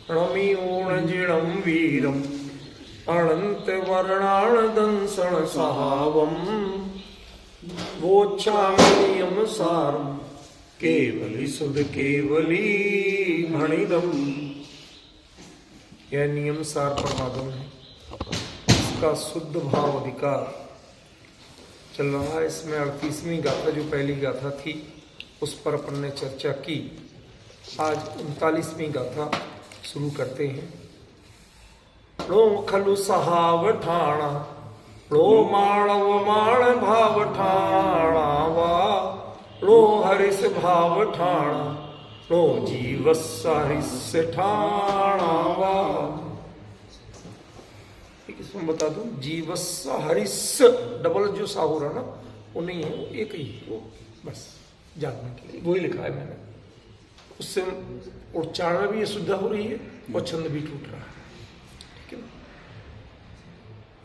णमीऊणजिणं वीरम् अनन्तवर्णाणदंसण सहावम् वोच्छामि नियमसारम् केवली सुध केवली भणिदम्। यह नियम सार परमागम है, इसका शुद्ध भाव अधिकार चल रहा है। इसमें 38वीं गाथा जो पहली गाथा थी उस पर अपन ने चर्चा की। आज 39वीं गाथा शुरू करते हैं। लो खलु सहाव ठाणा लो माणव माण भाव ठाणा वा लो हरिस भाव ठाणा लो जीवस हरिस ठाणा वा। इसमें बता दूं, जीवस हरिस डबल जो साहू रहा ना वो नहीं है, वो एक ही है, वो बस जानने के लिए वही लिखा है मैंने। उससे उच्चारण भी शुद्ध हो रही है और छंद भी टूट रहा है। ठीक है ना।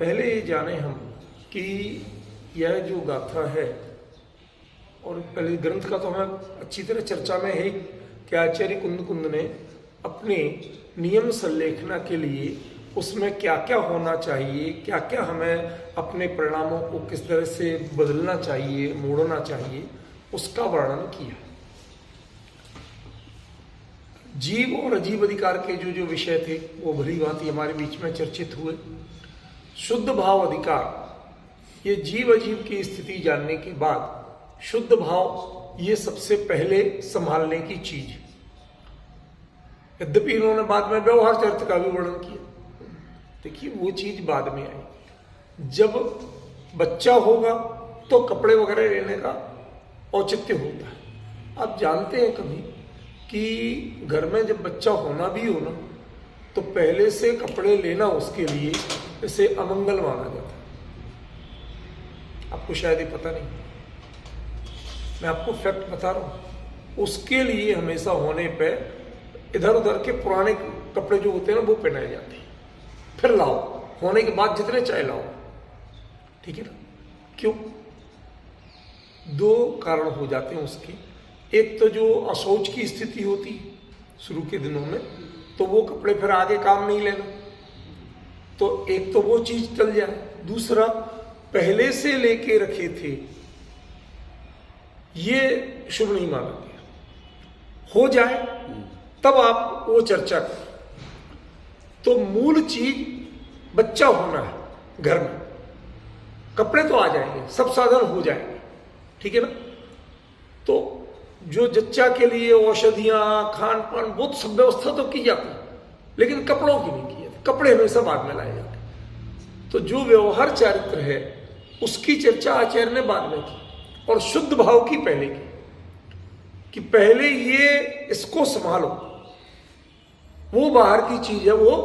पहले ये जाने हम कि यह जो गाथा है, और पहले ग्रंथ का तो हमें अच्छी तरह चर्चा में है कि आचार्य कुंद कुंद ने अपने नियम संलेखना के लिए उसमें क्या क्या होना चाहिए, क्या क्या हमें अपने परिणामों को किस तरह से बदलना चाहिए, मोड़ना चाहिए, उसका वर्णन किया। जीव और अजीव अधिकार के जो जो विषय थे वो भली भांति हमारे बीच में चर्चित हुए। शुद्ध भाव अधिकार, ये जीव अजीव की स्थिति जानने के बाद शुद्ध भाव ये सबसे पहले संभालने की चीज। यद्यपि इन्होंने बाद में व्यवहार चरित्र का भी वर्णन किया। देखिए वो चीज बाद में आई। जब बच्चा होगा तो कपड़े वगैरह लेने का औचित्य होता है। आप जानते हैं कभी कि घर में जब बच्चा होना भी हो ना तो पहले से कपड़े लेना उसके लिए इसे अमंगल माना जाता है। आपको शायद ये पता नहीं, मैं आपको फैक्ट बता रहा हूं। उसके लिए हमेशा होने पे इधर उधर के पुराने कपड़े जो होते हैं ना वो पहनाए जाते हैं, फिर लाओ, होने के बाद जितने चाहे लाओ। ठीक है ना। क्यों? दो कारण हो जाते हैं उसके। एक तो जो अशौच की स्थिति होती है शुरू के दिनों में, तो वो कपड़े फिर आगे काम नहीं लेना, तो एक तो वो चीज टल जाए। दूसरा, पहले से लेके रखे थे ये शुभ नहीं माना गया। हो जाए तब आप वो चर्चा करें। तो मूल चीज बच्चा होना है घर में, कपड़े तो आ जाएंगे, सब साधन हो जाएंगे। ठीक है ना। तो जो जच्चा के लिए औषधियां, खान पान, बहुत सब व्यवस्था तो की जाती है, लेकिन कपड़ों की नहीं की जाती। कपड़े हमेशा बाद में लाए जाते। तो जो व्यवहार चरित्र है उसकी चर्चा आचार्य ने बाद में की, और शुद्ध भाव की पहले की, कि पहले ये इसको संभालो। वो बाहर की चीज है, वो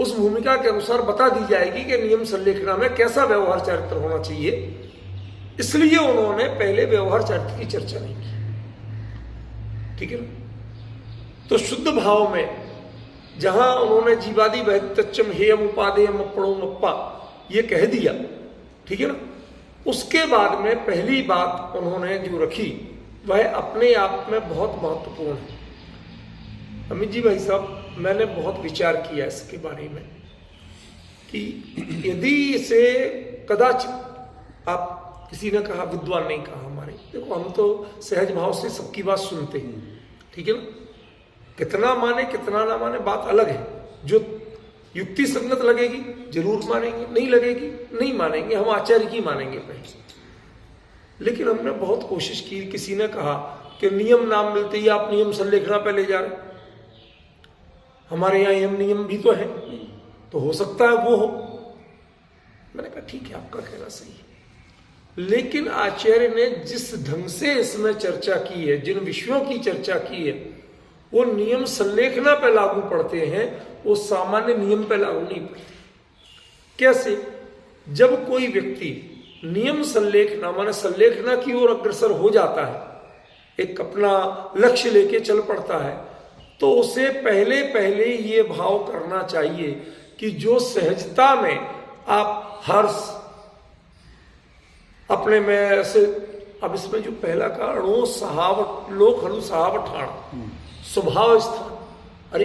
उस भूमिका के अनुसार बता दी जाएगी कि नियम संलेखना में कैसा व्यवहार चरित्र होना चाहिए। इसलिए उन्होंने पहले व्यवहार चरित्र की चर्चा नहीं की। ठीक है ना। तो शुद्ध भाव में जहां उन्होंने जीवादि बहतच्चम हेयम उपादेयम अपणोम अप्पा ये कह दिया, ठीक है ना, उसके बाद में पहली बात उन्होंने जो रखी वह अपने आप में बहुत महत्वपूर्ण है। अमित जी भाई साहब, मैंने बहुत विचार किया इसके बारे में कि यदि इसे कदाचित आप किसी ने कहा, विद्वान नहीं कहा हमारे, देखो हम तो सहज भाव से सबकी बात सुनते हैं। ठीक है ना। कितना माने कितना ना माने बात अलग है। जो युक्ति संगत लगेगी जरूर मानेंगे, नहीं लगेगी नहीं मानेंगे, हम आचार्य की मानेंगे पहले। लेकिन हमने बहुत कोशिश की। किसी ने कहा कि नियम नाम मिलते ही आप नियम संलेखना पे ले जा रहे, हमारे यहाँ यम नियम भी तो है, तो हो सकता है वो हो। मैंने कहा ठीक है, आपका कहना सही है, लेकिन आचार्य ने जिस ढंग से इसमें चर्चा की है, जिन विषयों की चर्चा की है, वो नियम संलेखना पे लागू पड़ते हैं, वो सामान्य नियम पे लागू नहीं पड़ते। कैसे? जब कोई व्यक्ति नियम संलेखना माने संलेखना की ओर अग्रसर हो जाता है, एक अपना लक्ष्य लेके चल पड़ता है, तो उसे पहले पहले ये भाव करना चाहिए कि जो सहजता में आप हर्ष अपने में ऐसे, अब इसमें जो पहला कारण हो सहावट, लोक हनु सहावट ठाण, स्वभाव स्थान। अरे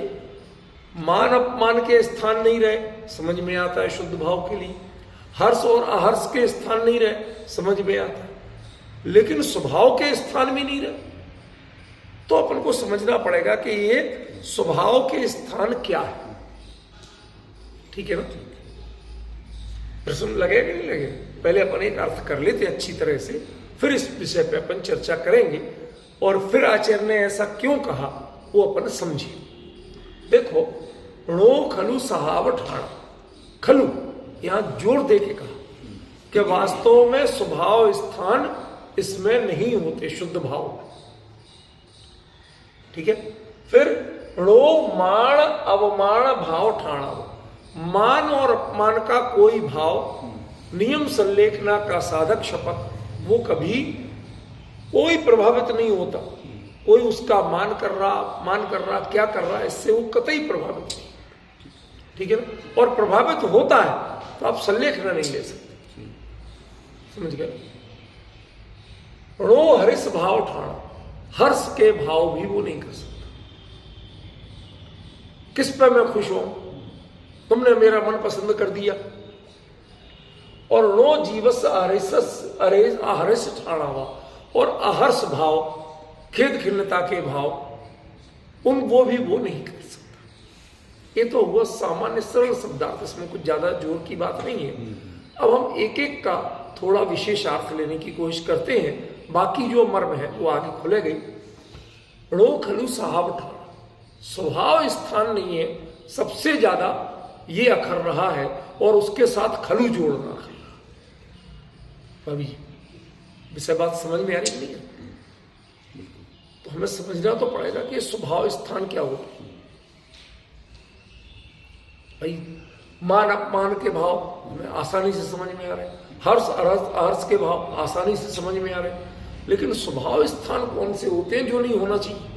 मान अपमान के स्थान नहीं रहे, समझ में आता है शुद्ध भाव के लिए। हर्ष और अहर्ष के स्थान नहीं रहे, समझ में आता है। लेकिन स्वभाव के स्थान भी नहीं रहे, तो अपन को समझना पड़ेगा कि ये स्वभाव के स्थान क्या है। ठीक है ना? प्रश्न लगेगा नहीं लगेगा? पहले अपन एक अर्थ कर लेते अच्छी तरह से, फिर इस विषय पे अपन चर्चा करेंगे, और फिर आचार्य ने ऐसा क्यों कहा वो अपन समझिए। देखो, णो खलु सहावठाण, खलु यहां जोर दे के कहा कि वास्तव में स्वभाव स्थान इसमें नहीं होते शुद्ध भाव में। ठीक है? फिर णो मान अवमान भाव ठाणा, मान और अपमान का कोई भाव, नियम संलेखना का साधक शपथ, वो कभी कोई प्रभावित नहीं होता। कोई उसका मान कर रहा क्या कर रहा, इससे वो कतई प्रभावित नहीं। ठीक है ना? और प्रभावित होता है तो आप संलेखना नहीं ले सकते। समझ गए? णो हरिस भाव ठाणा, हर्ष के भाव भी वो नहीं कर सकता। किस पे मैं खुश हूं, तुमने मेरा मन पसंद कर दिया। और णो जीवस अहरिस ठाणा हुआ, और अहर्ष भाव, खेद खिन्नता के भाव, वो नहीं कर सकता। ये तो हुआ सामान्य सरल शब्दार्थ, इसमें कुछ ज्यादा जोर की बात नहीं है। अब हम एक एक का थोड़ा विशेष अर्थ लेने की कोशिश करते हैं, बाकी जो मर्म है वो आगे खुलेगी। णो खलु सहावठाण, स्वभाव स्थान नहीं है, सबसे ज्यादा ये अखर रहा है, और उसके साथ खलु जोड़ना। अभी विषय बात समझ में आ रही नहीं है? तो हमें समझना तो पड़ेगा कि स्वभाव स्थान क्या होता है। भाई, मान अपमान के भाव हमें आसानी से समझ में आ रहे हैं, हर्ष अहर्ष के भाव आसानी से समझ में आ रहे हैं, लेकिन स्वभाव स्थान कौन से होते हैं जो नहीं होना चाहिए,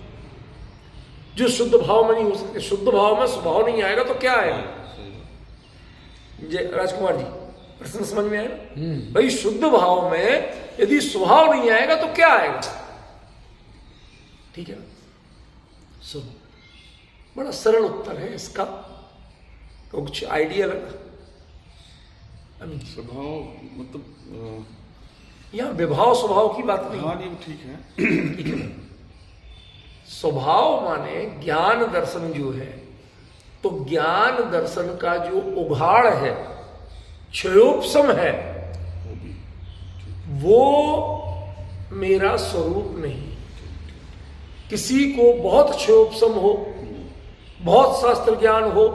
जो शुद्ध भाव में नहीं हो सकते। शुद्ध भाव में स्वभाव नहीं आएगा तो क्या आएगा? जय राजकुमार जी, प्रश्न समझ में आएगा? भाई, शुद्ध भाव में यदि स्वभाव नहीं आएगा तो क्या आएगा? ठीक है ना? सुनो, बड़ा सरल उत्तर है इसका, तो कुछ आइडिया लगा? स्वभाव मतलब यहाँ विभाव स्वभाव की बात नहीं। हाँ, ये ठीक है। ठीक है। स्वभाव माने ज्ञान दर्शन जो है, तो ज्ञान दर्शन का जो उघाड़ है, क्षयोपशम है, वो मेरा स्वरूप नहीं। किसी को बहुत क्षयोपशम हो, बहुत शास्त्र ज्ञान हो,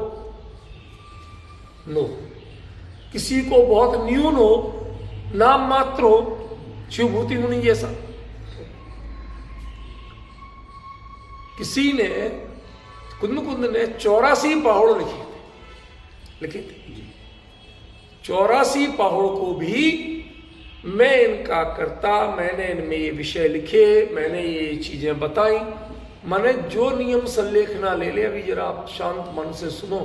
नो। किसी को बहुत न्यून हो, नाम मात्र हो, शिवभूति मुनि जैसा। किसी ने कुंद ने 84 पहाड़ लिखे थे। 84 पहाड़ को भी मैं इनका करता, मैंने इनमें ये विषय लिखे, मैंने ये चीजें बताई। माने जो नियम संलेखना ले ले, अभी जरा आप शांत मन से सुनो,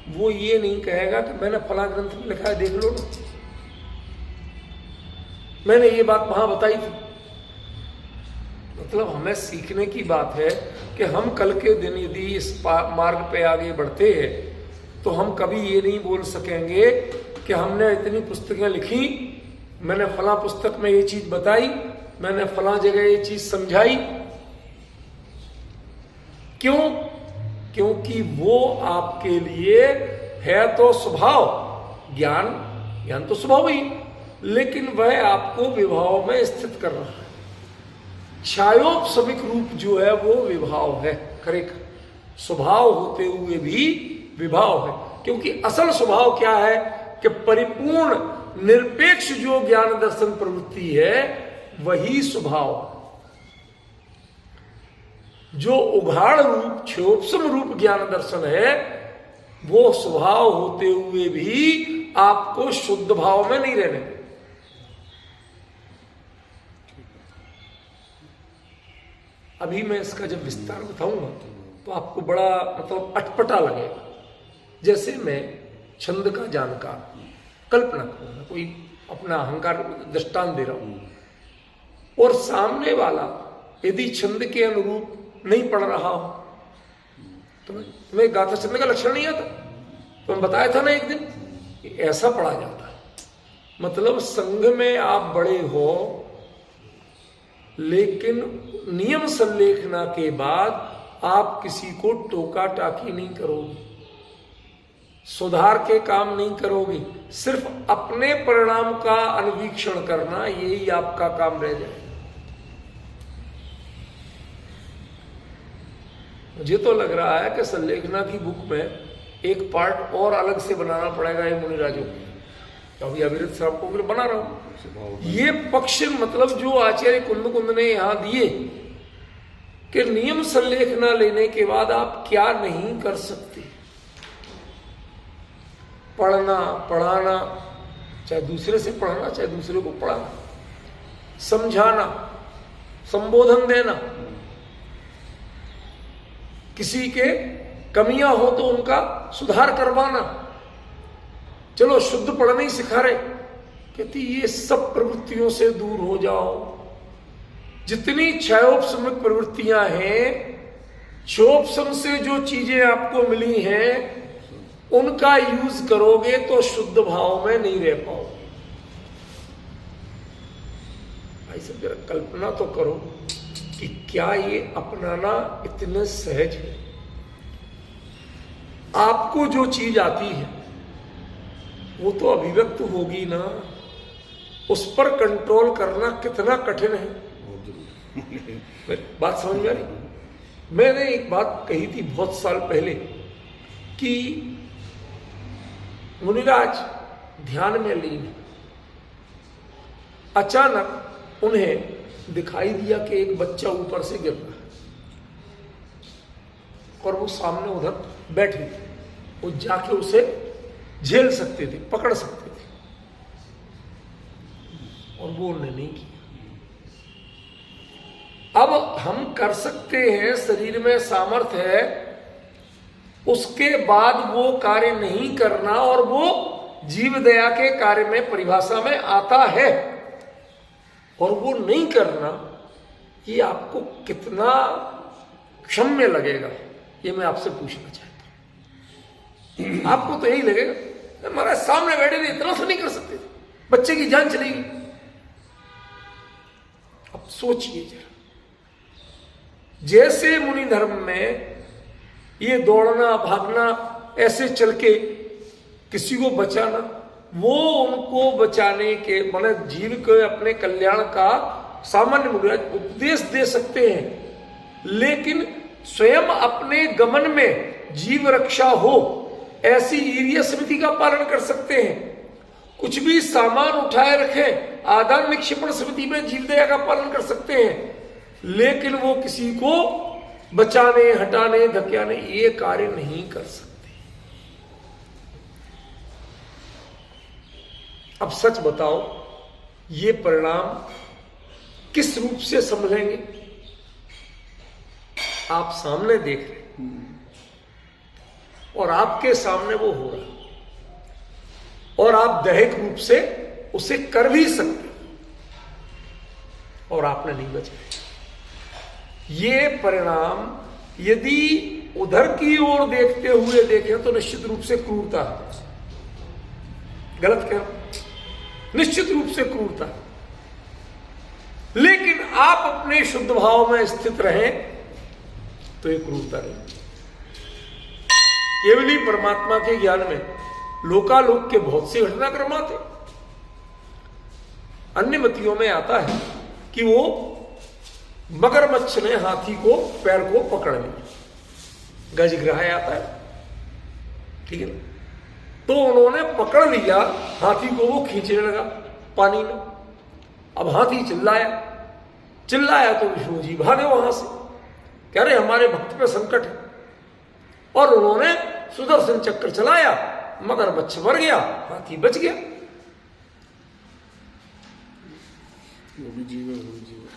वो ये नहीं कहेगा कि मैंने फला ग्रंथ में लिखा है देख लो ना, मैंने ये बात वहां बताई थी। मतलब हमें सीखने की बात है कि हम कल के दिन यदि इस मार्ग पे आगे बढ़ते हैं तो हम कभी ये नहीं बोल सकेंगे कि हमने इतनी पुस्तकें लिखी, मैंने फला पुस्तक में ये चीज बताई, मैंने फला जगह ये चीज समझाई। क्यों? क्योंकि वो आपके लिए है तो स्वभाव, ज्ञान तो स्वभाव ही, लेकिन वह आपको विभाव में स्थित कर रहा है। छायोपशमिक रूप जो है वो विभाव है, खरेखर स्वभाव होते हुए भी विभाव है। क्योंकि असल स्वभाव क्या है कि परिपूर्ण निरपेक्ष जो ज्ञान दर्शन प्रवृत्ति है वही स्वभाव। जो उघाड़ रूप क्षयोपशम रूप ज्ञान दर्शन है वो स्वभाव होते हुए भी आपको शुद्ध भाव में नहीं रहने। अभी मैं इसका जब विस्तार बताऊंगा तो आपको बड़ा मतलब अटपटा लगेगा। जैसे मैं छंद का जानकार, कल्पना करूंगा, कोई अपना अहंकार दृष्टांत दे रहा हूं, और सामने वाला यदि छंद के अनुरूप नहीं पढ़ रहा हो तुम्हें गाथा चलने का लक्षण नहीं आता? तो मैं बताया था ना एक दिन, ऐसा पढ़ा जाता है। मतलब संघ में आप बड़े हो, लेकिन नियम संलेखना के बाद आप किसी को टोका टाकी नहीं करोगे, सुधार के काम नहीं करोगे, सिर्फ अपने परिणाम का अन्वीक्षण करना, यही आपका काम रह जाए। मुझे तो लग रहा है कि संलेखना की बुक में एक पार्ट और अलग से बनाना पड़ेगा ये मुनिराजों को। अभी अविरत साहब को बना रहा हूं। ये पक्ष मतलब जो आचार्य कुंद ने यहां दिए कि नियम संलेखना लेने के बाद आप क्या नहीं कर सकते। पढ़ना, पढ़ाना, चाहे दूसरे से पढ़ना, चाहे दूसरे को पढ़ाना, समझाना, संबोधन देना, किसी के कमियां हो तो उनका सुधार करवाना। चलो शुद्ध पढ़ना ही सिखा रहे, कहती ये सब प्रवृत्तियों से दूर हो जाओ। जितनी क्षयोपशमिक प्रवृत्तियां हैं, क्षोपशम से जो चीजें आपको मिली हैं, उनका यूज करोगे तो शुद्ध भाव में नहीं रह पाओगे। भाई सब जरा कल्पना तो करो कि क्या ये अपनाना इतने सहज है। आपको जो चीज आती है वो तो अभिव्यक्त होगी ना, उस पर कंट्रोल करना कितना कठिन है। बात समझ में आ रही? मैंने एक बात कही थी बहुत साल पहले कि मुनिराज ध्यान में लीन, अचानक उन्हें दिखाई दिया कि एक बच्चा ऊपर से गिर रहा है और वो सामने उधर बैठे थे। वो जाके उसे झेल सकते थे, पकड़ सकते थे, और वो उन्होंने नहीं किया। अब हम कर सकते हैं, शरीर में सामर्थ्य है, उसके बाद वो कार्य नहीं करना, और वो जीव दया के कार्य में परिभाषा में आता है, और वो नहीं करना, ये आपको कितना क्षम्य लगेगा, ये मैं आपसे पूछना चाहता हूं। आपको तो यही लगेगा हमारे सामने बैठे थे, इतना सा नहीं कर सकते, बच्चे की जान चलेगी। अब सोचिए जरा, जैसे मुनि धर्म में ये दौड़ना भागना, ऐसे चल के किसी को बचाना, वो उनको बचाने के माने जीव के अपने कल्याण का सामान्य उपदेश दे सकते हैं, लेकिन स्वयं अपने गमन में जीव रक्षा हो ऐसी ईर्य समिति का पालन कर सकते हैं। कुछ भी सामान उठाए रखें, आदान निक्षेपण समिति में जीव दया का पालन कर सकते हैं, लेकिन वो किसी को बचाने, हटाने, धकेलने ये कार्य नहीं कर सकते। अब सच बताओ, ये परिणाम किस रूप से समझेंगे? आप सामने देख रहे और आपके सामने वो हो रहा, और आप दैहिक रूप से उसे कर भी सकते, और आपने नहीं बचाया। ये परिणाम यदि उधर की ओर देखते हुए देखें तो निश्चित रूप से क्रूरता है। गलत कह रहा हूं? निश्चित रूप से क्रूरता है। लेकिन आप अपने शुद्ध भाव में स्थित रहें तो ये क्रूरता नहीं। केवली परमात्मा के ज्ञान में लोकालोक के बहुत से घटनाक्रम आते। अन्य मतियों में आता है कि वो मगरमच्छ ने हाथी को पैर को पकड़ लिया, गजग्राह आता है, ठीक है, तो उन्होंने पकड़ लिया हाथी को, वो खींचने लगा पानी में। अब हाथी चिल्लाया तो विष्णु जी भागे वहां से, कह रहे हमारे भक्त पे संकट है, और उन्होंने सुदर्शन चक्र चलाया, मगरमच्छ मर गया, हाथी बच गया।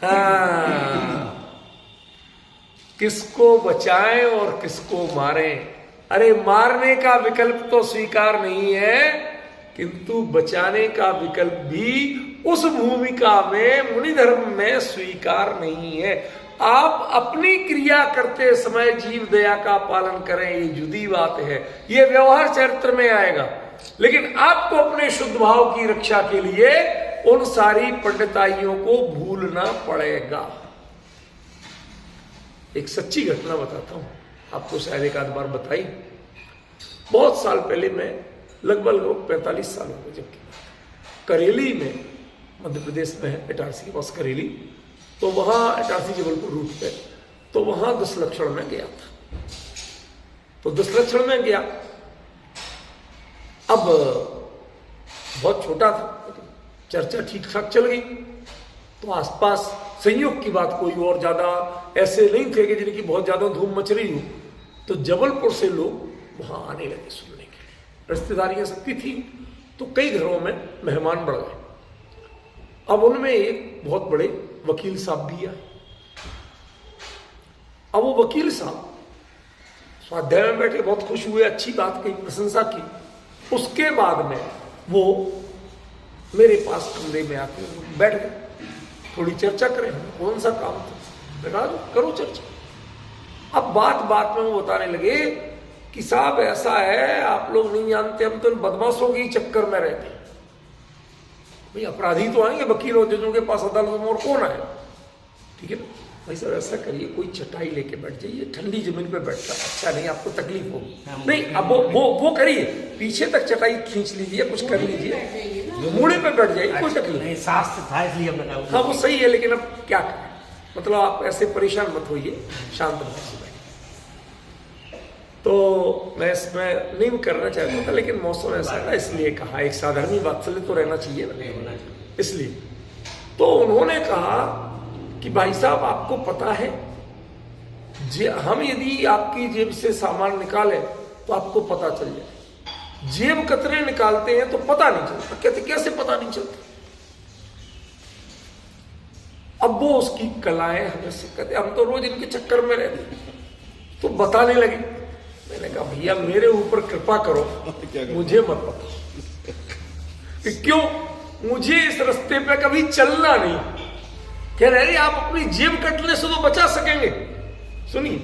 हाँ, किसको बचाएं और किसको मारें? अरे मारने का विकल्प तो स्वीकार नहीं है, किंतु बचाने का विकल्प भी उस भूमिका में मुनि धर्म में स्वीकार नहीं है। आप अपनी क्रिया करते समय जीव दया का पालन करें, ये जुदी बात है, ये व्यवहार चरित्र में आएगा। लेकिन आपको अपने शुद्ध भाव की रक्षा के लिए उन सारी पंडिताइयों को भूलना पड़ेगा। एक सच्ची घटना बताता हूं, आपको शायद एक आध बार बताई। बहुत साल पहले, मैं लगभग 45 साल हो गए, जबकि करेली में, मध्य प्रदेश में है, इटारसी के पास करेली, तो वहां इटारसी जबलपुर रूट पे, तो वहां दशलक्षण में गया था। तो दशलक्षण में गया, अब बहुत छोटा था, चर्चा ठीक ठाक चल गई। तो आसपास संयोग की बात, कोई और ज्यादा ऐसे नहीं थे कि जिनकी बहुत ज्यादा धूम मच रही हो, तो जबलपुर से लोग वहां आने लगे सुनने के लिए। रिश्तेदारियां सबकी थी, तो कई घरों में मेहमान बढ़ गए। अब उनमें एक बहुत बड़े वकील साहब भी आए। अब वो वकील साहब स्वाध्याय में बैठे, बहुत खुश हुए, अच्छी बात कही, प्रशंसा की। उसके बाद में वो मेरे पास कमरे में आके बैठ गए, थोड़ी चर्चा करें, कौन सा काम था, मैं कहा करो चर्चा। अब बात बात में वो बताने लगे कि साहब ऐसा है, आप लोग नहीं जानते, हम तो बदमाशों के चक्कर में रहते हैं। भाई अपराधी तो आएंगे, वकील और जजों के पास अदालत में, और कौन आए, ठीक है ना भाई साहब, ऐसा करिए, कोई चटाई लेके बैठ जाइए, ठंडी जमीन पे बैठना अच्छा नहीं, आपको तकलीफ होगी। नहीं, अब वो करिए, पीछे तक चटाई खींच लीजिए, कुछ कर लीजिए, मुड़े पे बैठ जाइए, कोई तकलीफ नहीं। शास्त्र था इसलिए हमने कहा। हाँ वो सही है, लेकिन अब क्या करें, मतलब आप ऐसे परेशान मत होइए, शांत मन से बैठिए। तो मैं इसमें नहीं करना चाहता था, लेकिन मौसम ऐसा था, इसलिए कहा, एक साधारण वात्सल्य तो रहना चाहिए ना, इसलिए। तो उन्होंने कहा कि भाई साहब, आपको पता है, हम यदि आपकी जेब से सामान निकालें तो आपको पता चल जाए, जेब कतरे निकालते हैं तो पता नहीं चलता। कहते कैसे पता नहीं चलता? अब वो उसकी कलाएं हमें कहते, हम तो रोज इनके चक्कर में रहते, तो बताने लगे। मैंने कहा भैया मेरे ऊपर कृपा करो, मुझे मत बताओ कि क्यों, मुझे इस रास्ते पे कभी चलना नहीं। कह रहे आप अपनी जेब कटने से तो बचा सकेंगे। सुनिए,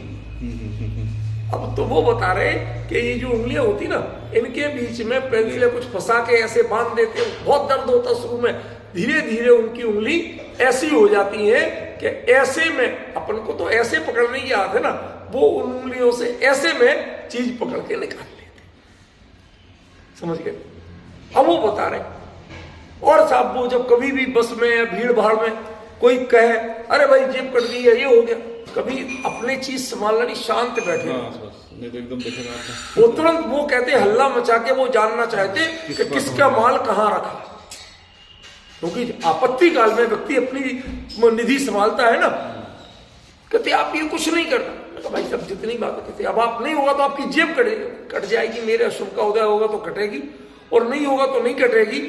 अब तो वो बता रहे कि ये जो उंगलियां होती ना, इनके बीच में पेंसिलें कुछ फंसा के ऐसे बांध देते हैं, बहुत दर्द होता शुरू में, धीरे धीरे उनकी उंगली ऐसी हो जाती है कि ऐसे में, अपन को तो ऐसे पकड़ने की आदत है ना, वो उन उंगलियों से ऐसे में चीज पकड़ के निकाल लेते, समझ गए? अब वो बता रहे, और साहब वो जब कभी भी बस में या भीड़ भाड़ में कोई कहे अरे भाई जेब कट गई है, ये हो गया, कभी अपने चीज संभालना नहीं, शांत बैठे। नहीं तो एकदम देखेगा वो तुरंत वो कहते हल्ला मचा के वो जानना चाहते कि किसका माल कहां रखा, क्योंकि आपत्ति काल में व्यक्ति अपनी निधि संभालता है ना। कहते आप ये कुछ नहीं करना। भाई सब जितनी बात कहते, अब आप नहीं होगा तो आपकी जेब कट जाएगी, मेरे अशुभ का उदय होगा तो कटेगी, और नहीं होगा तो नहीं कटेगी,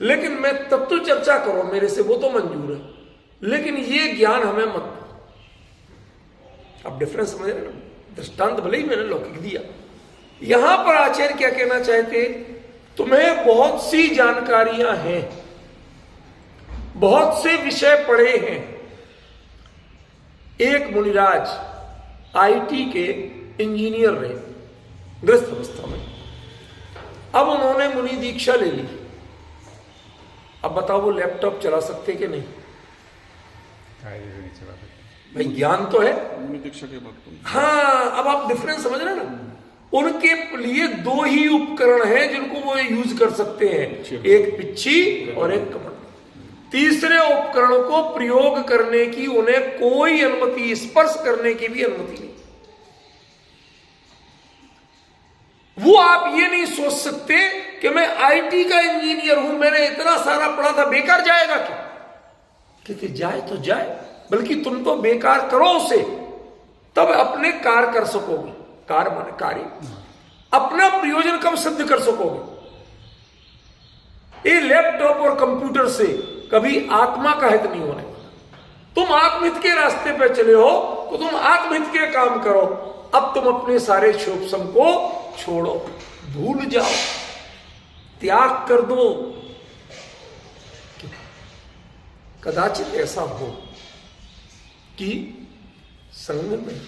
लेकिन मैं तब तो चर्चा करो मेरे से, वो तो मंजूर है, लेकिन ये ज्ञान हमें मत। अब डिफरेंस समझ रहे ना, दृष्टांत भले ही मैंने लौकिक दिया, यहां पर आचार्य क्या कहना चाहते, तुम्हें बहुत सी जानकारियां हैं, बहुत से विषय पढ़े हैं। एक मुनिराज आईटी के इंजीनियर रहे गृहस्थ अवस्था में, अब उन्होंने मुनि दीक्षा ले ली। अब बताओ वो लैपटॉप चला सकते कि नहीं? भाई ज्ञान तो है, दीक्षा के बाद हाँ। अब आप डिफरेंस समझ रहे हैं ना, उनके लिए दो ही उपकरण हैं जिनको वो यूज कर सकते हैं, एक पिच्छी और एक कमंडल। तीसरे उपकरण को प्रयोग करने की उन्हें कोई अनुमति, स्पर्श करने की भी अनुमति नहीं। वो आप ये नहीं सोच सकते कि मैं आईटी का इंजीनियर हूं, मैंने इतना सारा पढ़ा था, बेकार जाएगा क्या? कहते जाए तो जाए, बल्कि तुम तो बेकार करो उसे, तब अपने कार्य कर सकोगे। कार्य माने कार्य, अपना प्रयोजन कब सिद्ध कर सकोगे? ये लैपटॉप और कंप्यूटर से कभी आत्मा का हित नहीं होने वाला। तुम आत्महित के रास्ते पे चले हो तो तुम आत्महित के काम करो। अब तुम अपने सारे शोभसम को छोड़ो, भूल जाओ, त्याग कर दो। कदाचित ऐसा हो कि संग में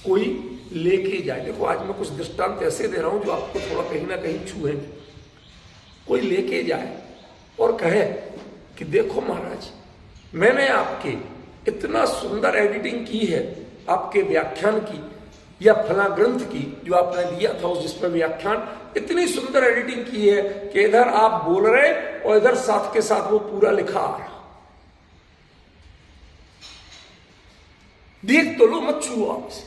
कोई लेके जाए। देखो आज मैं कुछ दृष्टांत ऐसे दे रहा हूं जो आपको थोड़ा कहीं ना कहीं छूएंगे। कोई लेके जाए और कहे कि देखो महाराज, मैंने आपके इतना सुंदर एडिटिंग की है आपके व्याख्यान की या फला ग्रंथ की जो आपने दिया था उस जिसमें व्याख्यान, इतनी सुंदर एडिटिंग की है कि इधर आप बोल रहे और इधर साथ के साथ वो पूरा लिखा आ रहा। देख तो लो, मत छुओ आपसे।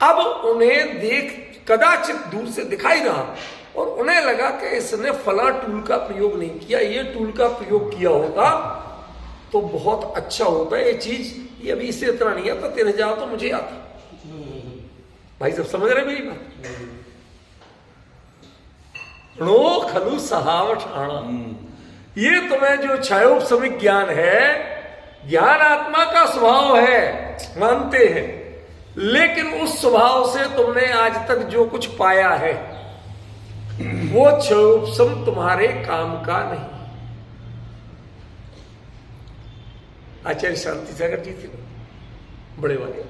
अब उन्हें देख कदाचित दूर से दिखाई रहा और उन्हें लगा कि इसने फला टूल का प्रयोग नहीं किया, ये टूल का प्रयोग किया होता तो बहुत अच्छा होता। ये चीज ये अभी इससे इतना नहीं आता, तेरे जाओ तो मुझे आता। भाई सब समझ रहे मेरी बात? नो खलु सहावठाना, ये तुम्हें जो क्षयोपशमिक ज्ञान है, ज्ञान आत्मा का स्वभाव है, मानते हैं, लेकिन उस स्वभाव से तुमने आज तक जो कुछ पाया है वो क्षयोपशम तुम्हारे काम का नहीं। आचार्य शांति सागर जी थे बड़े वाले,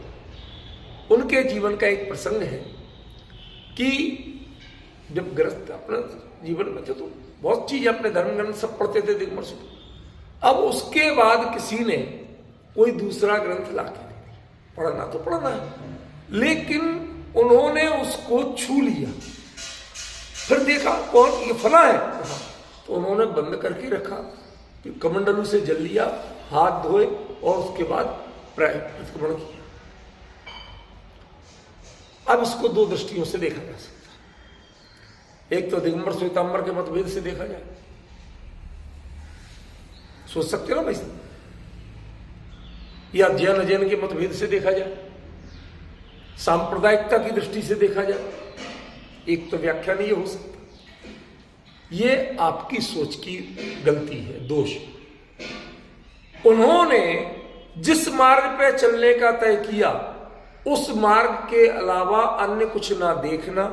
उनके जीवन का एक प्रसंग है कि जब ग्रस्त अपने जीवन में थे तो बहुत चीज अपने धर्म ग्रंथ सब पढ़ते थे दिगंबर से। अब उसके बाद किसी ने कोई दूसरा ग्रंथ लाके दे दिया, पढ़ना तो पढ़ना है, लेकिन उन्होंने उसको छू लिया। फिर देखा कौन ये फला है, तो उन्होंने बंद करके रखा, कमंडलू से जल लिया, हाथ धोए और उसके बाद प्रतिक्रमण किया। अब इसको दो दृष्टियों से देखा जा सकता है। एक तो दिगंबर श्वेतांबर के मतभेद से देखा जाए, सोच सकते हो ना भाई, या जैन अजैन के मतभेद से देखा जाए, सांप्रदायिकता की दृष्टि से देखा जाए। एक तो व्याख्यान ये हो सकता, ये आपकी सोच की गलती है, दोष। उन्होंने जिस मार्ग पे चलने का तय किया उस मार्ग के अलावा अन्य कुछ ना देखना,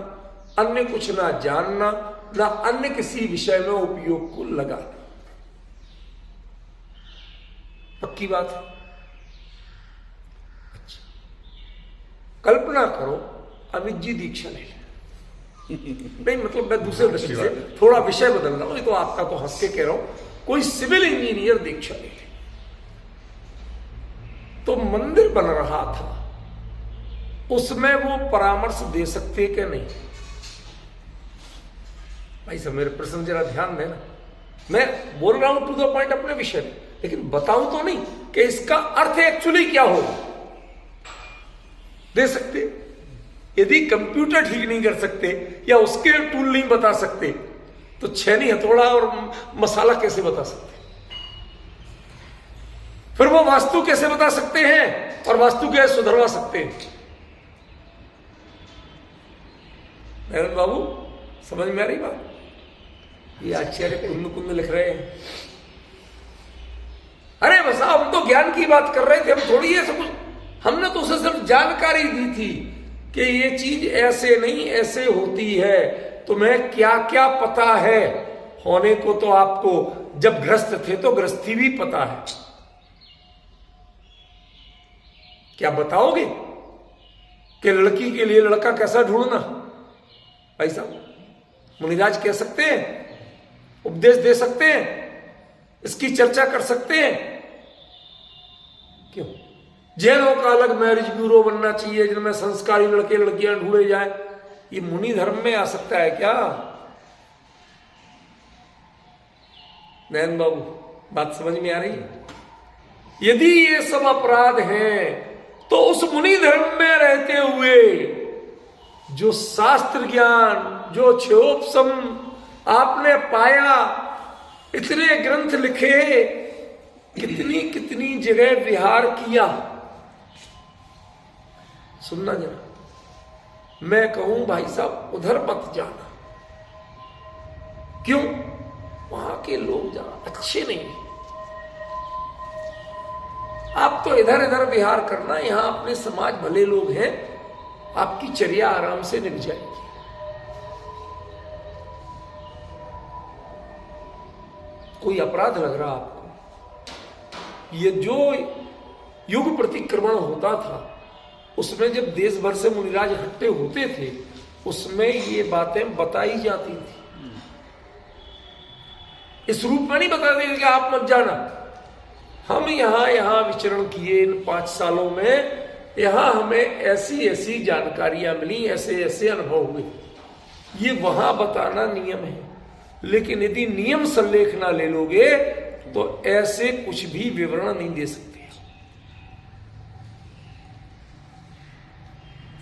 अन्य कुछ ना जानना, ना अन्य किसी विषय में उपयोग को लगाना। पक्की बात है। अच्छा, कल्पना करो अविज्जी दीक्षा ले नहीं, मतलब मैं दूसरे दृष्टि से थोड़ा विषय बदल रहा हूं, तो आपका तो हंस के कह रहा हूं। कोई सिविल इंजीनियर दीक्षा ले तो मंदिर बन रहा था, उसमें वो परामर्श दे सकते कि नहीं? भाई सब मेरे प्रश्न जरा ध्यान देना, मैं बोल रहा हूं टू द पॉइंट अपने विषय में, लेकिन बताऊं तो नहीं कि इसका अर्थ एक्चुअली क्या होगा। दे सकते? यदि कंप्यूटर ठीक नहीं कर सकते या उसके टूल नहीं बता सकते तो छेनी हथौड़ा और मसाला कैसे बता सकते? फिर वो वास्तु कैसे बता सकते हैं और वास्तु कैसे सुधरवा सकते हैं? नरेंद्र बाबू समझ में आ रही बात? ये आचार्य कुंद कुंद लिख रहे हैं। अरे बस हम तो ज्ञान की बात कर रहे थे, हम थोड़ी है सब कुछ, हमने तो उसे सिर्फ जानकारी दी थी कि ये चीज ऐसे नहीं ऐसे होती है। तुम्हें क्या क्या पता है होने को, तो आपको जब ग्रस्त थे तो गृहस्थी भी पता है। क्या बताओगे कि लड़की के लिए लड़का कैसा ढूंढना? भाई साहब मुनिराज कह सकते हैं, उपदेश दे सकते हैं, इसकी चर्चा कर सकते हैं। क्यों? जैनों का अलग मैरिज ब्यूरो बनना चाहिए जिनमें संस्कारी लड़के लड़कियां ढूंढे जाए, ये मुनि धर्म में आ सकता है क्या? नयन बाबू बात समझ में आ रही है? यदि ये सब अपराध हैं तो उस मुनि धर्म में रहते हुए जो शास्त्र ज्ञान, जो क्षयोपशम आपने पाया, इतने ग्रंथ लिखे, कितनी कितनी जगह विहार किया। सुनना जरा, मैं कहूं भाई साहब उधर मत जाना। क्यों? वहां के लोग जरा अच्छे नहीं हैं। आप तो इधर इधर विहार करना, यहां अपने समाज भले लोग हैं, आपकी चर्या आराम से निभ जाएगी। कोई अपराध लग रहा आपको? ये जो युग प्रतिक्रमण होता था, उसमें जब देश भर से मुनिराज इकट्ठे होते थे, उसमें ये बातें बताई जाती थी। इस रूप में नहीं बताते थे कि आप मत जाना। हम यहां विचरण किए इन 5 सालों में, यहां हमें ऐसी ऐसी जानकारियां मिली, ऐसे ऐसे अनुभव हुए। ये वहां बताना नियम है, लेकिन यदि नियम सल्लेख ना ले लोगे तो ऐसे कुछ भी विवरण नहीं दे सकते।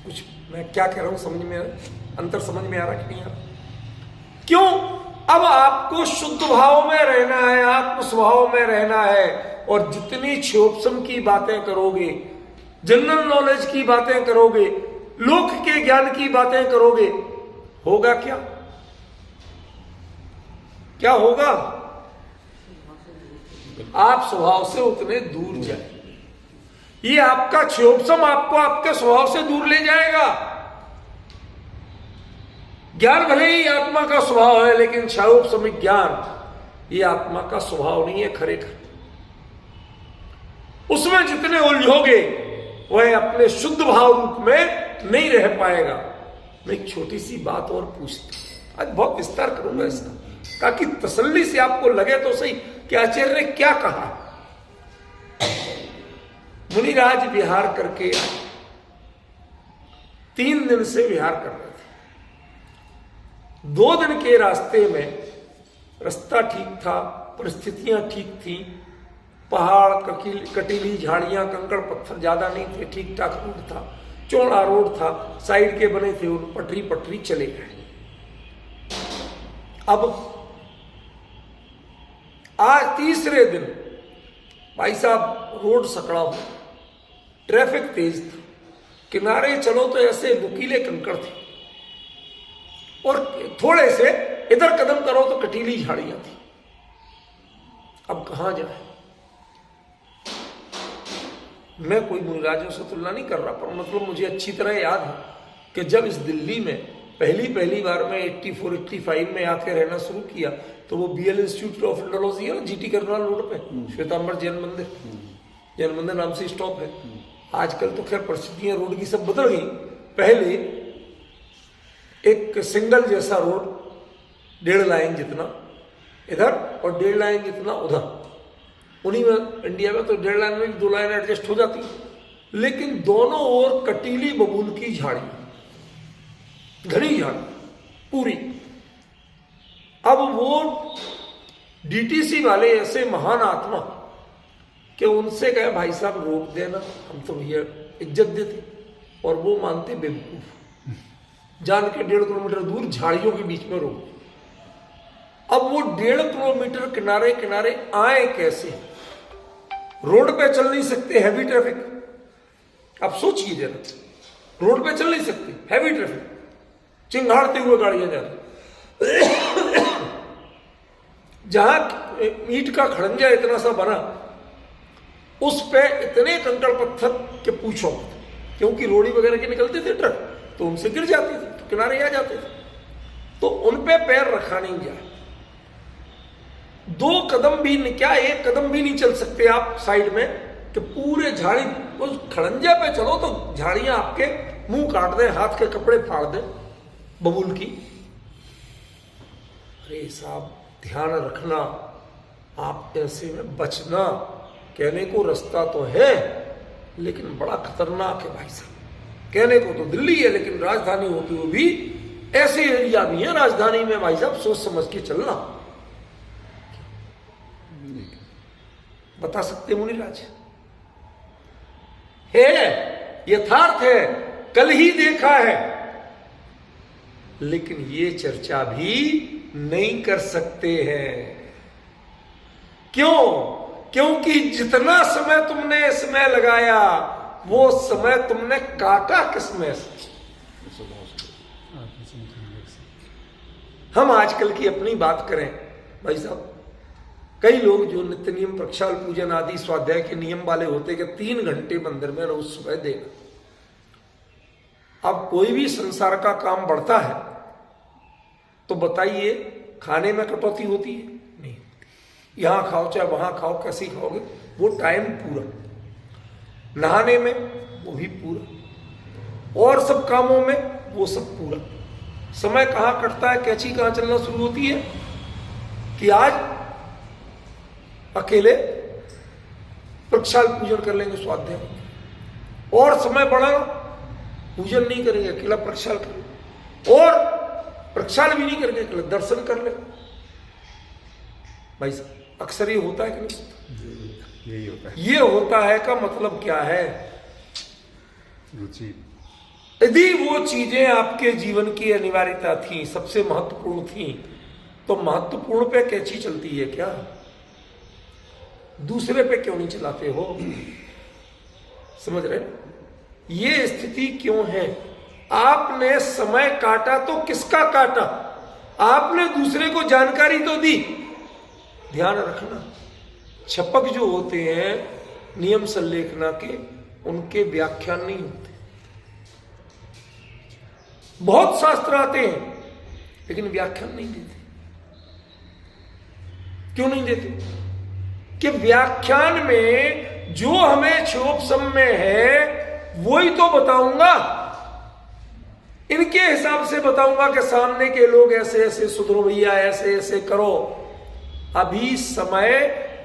कुछ मैं क्या कह रहा हूं समझ में अंतर समझ में आ रहा कि नहीं आ रहा? क्यों? अब आपको शुद्ध भाव में रहना है, आत्म स्वभाव में रहना है, और जितनी क्षोभसम की बातें करोगे, जनरल नॉलेज की बातें करोगे, लोक के ज्ञान की बातें करोगे, होगा क्या? क्या होगा? आप स्वभाव से उतने दूर जाए। ये आपका क्षोभसम आपको आपके स्वभाव से दूर ले जाएगा। ज्ञान भले ही आत्मा का स्वभाव है, लेकिन क्षोभसमिक ज्ञान ये आत्मा का स्वभाव नहीं है खरेखर। उसमें जितने उलझोगे वह अपने शुद्ध भाव रूप में नहीं रह पाएगा। मैं एक छोटी सी बात और पूछता, आज बहुत विस्तार करूंगा इसका, ताकि तसल्ली से आपको लगे तो सही कि आचार्य ने क्या कहा। मुनिराज विहार करके आए, 3 दिन से विहार कर रहे थे। 2 दिन के रास्ते में रास्ता ठीक था, परिस्थितियां ठीक थी, पहाड़, कटीली झाड़ियां, कंकड़ पत्थर ज्यादा नहीं थे, ठीक ठाक रोड था, चौड़ा रोड था, साइड के बने थे, उन पटरी चले गए। अब आज तीसरे दिन भाई साहब रोड सकड़ा हो, ट्रैफिक तेज था, किनारे चलो तो ऐसे नुकीले कंकड़ थे, और थोड़े से इधर कदम करो तो कटीली झाड़ियां थी। अब कहां जाए? मैं कोई मुनिराजों से तुलना नहीं कर रहा, पर मतलब मुझे अच्छी तरह याद है कि जब इस दिल्ली में पहली बार मैं 84-85 में आके रहना शुरू किया, तो वो BL इंस्टीट्यूट ऑफ इंडोलॉजी है ना, GT करनाल रोड पे, श्वेतांबर जैन मंदिर नाम से स्टॉप है। आजकल तो खैर परिस्थितियां रोड की सब बदल गई। पहले एक सिंगल जैसा रोड, 1.5 लाइन जितना इधर और 1.5 लाइन जितना उधर, उन्हीं में इंडिया में तो 1.5 लाइन में 2 लाइन एडजस्ट हो जाती, लेकिन दोनों ओर कटीली बबूल की झाड़ी, घनी झाड़ी पूरी। अब वो DTC वाले ऐसे महान आत्मा कि उनसे कहे भाई साहब रोक देना, हम तो भैया इज्जत देते, और वो मानते बेवकूफ, जान के 1.5 किलोमीटर दूर झाड़ियों के बीच में रोक। अब वो 1.5 किलोमीटर किनारे किनारे आए कैसे? रोड पे चल नहीं सकते, हैवी ट्रैफिक। अब सोचिए जरा, रोड पे चल नहीं सकते, हैवी ट्रैफिक, चिंगाड़ते हुए गाड़ियां जाती, जहां ईंट का खड़ंजा इतना सा बना, उस पे इतने कंकड़ पत्थर के पूछो, क्योंकि रोड़ी वगैरह के निकलते थे ट्रक, तो उनसे गिर जाते थे, तो किनारे आ जाते थे, तो उन पे पैर रखा नहीं गया। 2 कदम भी नहीं, क्या 1 कदम भी नहीं चल सकते आप साइड में, कि पूरे झाड़ी, उस खड़ंजा पे चलो तो झाड़ियां आपके मुंह काट दे, हाथ के कपड़े फाड़ दे बबूल की। अरे साहब ध्यान रखना, आप ऐसे में बचना। कहने को रास्ता तो है, लेकिन बड़ा खतरनाक है भाई साहब। कहने को तो दिल्ली है, लेकिन राजधानी होती हुई भी ऐसे एरिया भी है राजधानी में भाई साहब, सोच समझ के चलना। बता सकते मुनिराज? है, यथार्थ है, कल ही देखा है, लेकिन ये चर्चा भी नहीं कर सकते हैं। क्यों? क्योंकि जितना समय तुमने इसमें लगाया, वो समय तुमने काटा किसमें से? हम आजकल की अपनी बात करें भाई साहब, कई लोग जो नित्य नियम, प्रक्षाल पूजन आदि स्वाध्याय के नियम वाले होते कि 3 घंटे मंदिर में रोज सुबह देना। अब कोई भी संसार का काम बढ़ता है तो बताइए, खाने में कटौती होती है? नहीं। यहां खाओ चाहे वहां खाओ, कैसी खाओगे? वो टाइम पूरा। नहाने में वो भी पूरा, और सब कामों में वो सब पूरा। समय कहाँ कटता है, कैंची कहाँ चलना शुरू होती है कि आज अकेले प्रक्षाल पूजन कर लेंगे स्वाध्याय, और समय बढ़ा पूजन नहीं करेंगे, अकेला प्रक्षाल करेंगे, और प्रक्षाल भी नहीं करेंगे, अकेला दर्शन कर लेंगे। भाई अक्सर ये होता है कि नहीं? यही होता है। ये होता है का मतलब क्या है? रुचि। यदि वो चीजें आपके जीवन की अनिवार्यता थी, सबसे महत्वपूर्ण थी, तो महत्वपूर्ण पे कैंची चलती है क्या? दूसरे पे क्यों नहीं चलाते हो? समझ रहे? ये स्थिति क्यों है? आपने समय काटा तो किसका काटा? आपने दूसरे को जानकारी तो दी। ध्यान रखना, छपक जो होते हैं नियम संलेखना के, उनके व्याख्यान नहीं होते। बहुत शास्त्र आते हैं लेकिन व्याख्यान नहीं देते। क्यों नहीं देते? कि व्याख्यान में जो हमें क्षोभसम में है वही तो बताऊंगा, इनके हिसाब से बताऊंगा कि सामने के लोग ऐसे ऐसे सुधरो भैया, ऐसे ऐसे करो। अभी समय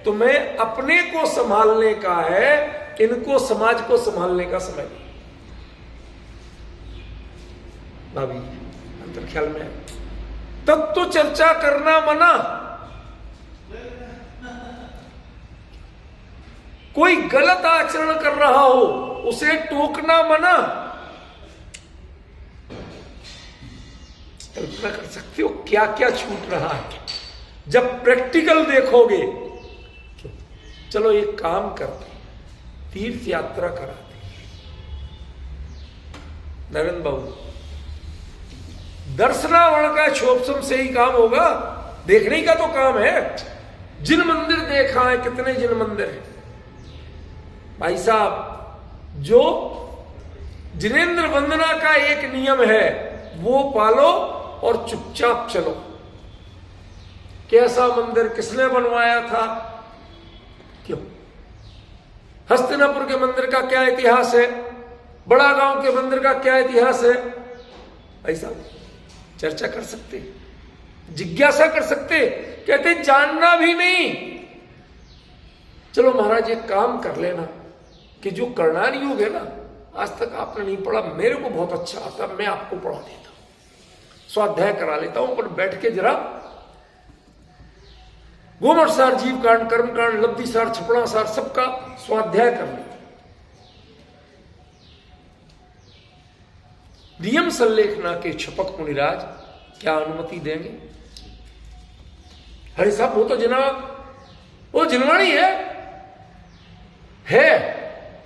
तुम्हें अपने को संभालने का है, इनको समाज को संभालने का समय नहीं। भाभी अंतर ख्याल में तब तो चर्चा करना मना, कोई गलत आचरण कर रहा हो उसे टोकना मना। कल्पना कर सकते हो क्या क्या छूट रहा है जब प्रैक्टिकल देखोगे। चलो एक काम करते, तीर्थ यात्रा कराते। नरेंद्र बाबू, दर्शनावरण का क्षोभसम से ही काम होगा? देखने का तो काम है। जिन मंदिर देखा है, कितने जिन मंदिर है भाई साहब। जो जिनेंद्र वंदना का एक नियम है वो पालो और चुपचाप चलो। कैसा मंदिर किसने बनवाया था, क्यों? हस्तिनापुर के मंदिर का क्या इतिहास है, बड़ा गांव के मंदिर का क्या इतिहास है, ऐसा चर्चा कर सकते, जिज्ञासा कर सकते। कहते जानना भी नहीं। चलो महाराज एक काम कर लेना कि जो करणान योग है ना, आज तक आपने नहीं पढ़ा, मेरे को बहुत अच्छा आता, मैं आपको पढ़ा देता हूं, स्वाध्याय करा लेता हूं, पर बैठ के जरा गोमठ सार, जीव कांड, कर्म कांड, लब्धि सार, छपड़ा सार, सबका स्वाध्याय कर लेते। नियम संलेखना के छपक मुनिराज क्या अनुमति देंगे? अरे साहब वो तो वो जिनवाणी है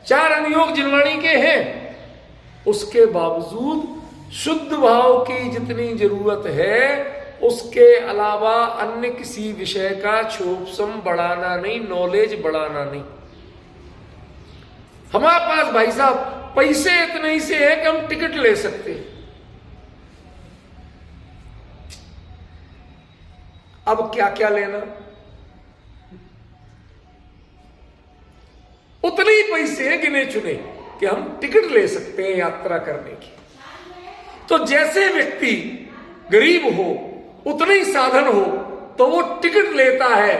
4 अनुयोग जिनवाणी के हैं, उसके बावजूद शुद्ध भाव की जितनी जरूरत है उसके अलावा अन्य किसी विषय का क्षोभसम बढ़ाना नहीं, नॉलेज बढ़ाना नहीं। हमारे पास भाई साहब पैसे इतने ही से है कि हम टिकट ले सकते हैं। अब क्या क्या लेना, उतने ही पैसे गिने चुने कि हम टिकट ले सकते हैं यात्रा करने की। तो जैसे व्यक्ति गरीब हो, उतने ही साधन हो, तो वो टिकट लेता है,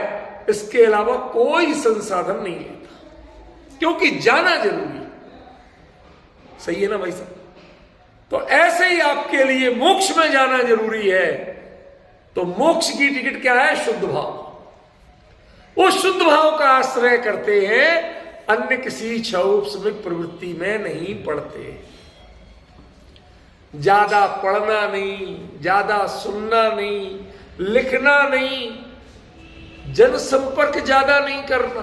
इसके अलावा कोई संसाधन नहीं लेता, क्योंकि जाना जरूरी है। सही है ना भाई साहब? तो ऐसे ही आपके लिए मोक्ष में जाना जरूरी है। तो मोक्ष की टिकट क्या है? शुद्ध भाव। वो शुद्ध भाव का आश्रय करते हैं, अन्य किसी क्षोभसमिक प्रवृत्ति में नहीं पड़ते। ज्यादा पढ़ना नहीं, ज्यादा सुनना नहीं, लिखना नहीं, जनसंपर्क ज्यादा नहीं करना।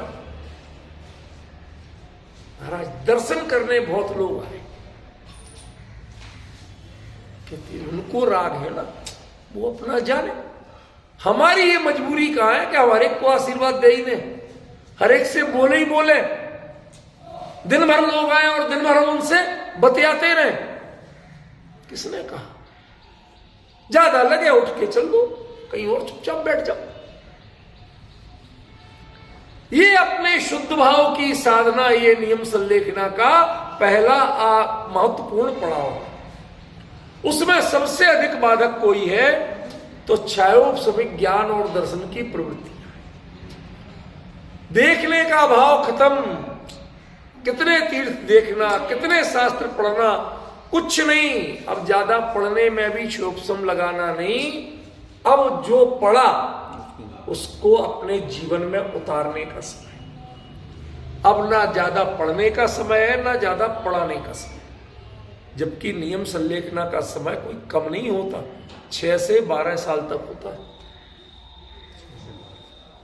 महाराज दर्शन करने बहुत लोग आए, कहते उनको राग है ना, वो अपना जाने। हमारी ये मजबूरी कहां है कि हर एक को आशीर्वाद दे ही दे, हर एक से बोले ही बोले, दिन भर लोग आए और दिन भर उनसे बतियाते रहे। किसने कहा? ज्यादा लगे उठ के चल दो, कहीं और चुपचाप बैठ जाओ। ये अपने शुद्ध भाव की साधना, ये नियम संलेखना का पहला महत्वपूर्ण पड़ाव। उसमें सबसे अधिक बाधक कोई है तो छायोपशमिक ज्ञान और दर्शन की प्रवृत्ति। देखने का भाव खत्म, कितने तीर्थ देखना, कितने शास्त्र पढ़ना, कुछ नहीं। अब ज्यादा पढ़ने में भी क्षोभसम लगाना नहीं। अब जो पढ़ा उसको अपने जीवन में उतारने का समय। अब ना ज्यादा पढ़ने का समय है, ना ज्यादा पढ़ाने का समय। जबकि नियम संलेखना का समय कोई कम नहीं होता, 6 से 12 साल तक होता है।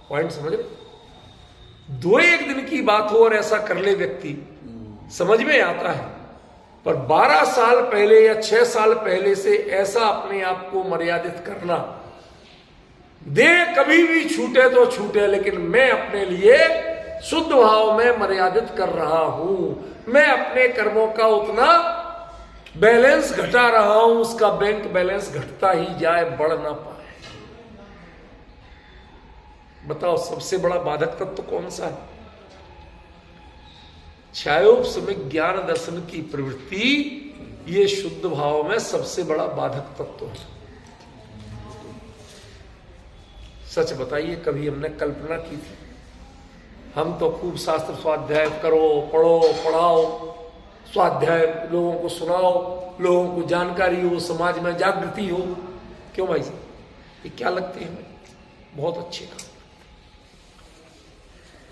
पॉइंट समझ रहे? 2-1 दिन की बात हो और ऐसा कर ले व्यक्ति, समझ में आता है। पर 12 साल पहले या 6 साल पहले से ऐसा अपने आप को मर्यादित करना, दे कभी भी छूटे तो छूटे, लेकिन मैं अपने लिए शुद्ध भाव में मर्यादित कर रहा हूं। मैं अपने कर्मों का उतना बैलेंस घटा रहा हूं, उसका बैंक बैलेंस घटता ही जाए, बढ़ ना पाए। बताओ सबसे बड़ा बाधक तत्व कौन सा है? छायोपशमिक ज्ञान दर्शन की प्रवृत्ति, ये शुद्ध भाव में सबसे बड़ा बाधक तत्व है। सच बताइए, कभी हमने कल्पना की थी? हम तो खूब शास्त्र स्वाध्याय करो, पढ़ो, पढ़ाओ, स्वाध्याय लोगों को सुनाओ, लोगों को जानकारी हो, समाज में जागृति हो। क्यों भाई साहब, ये क्या लगते हैं? बहुत अच्छे काम।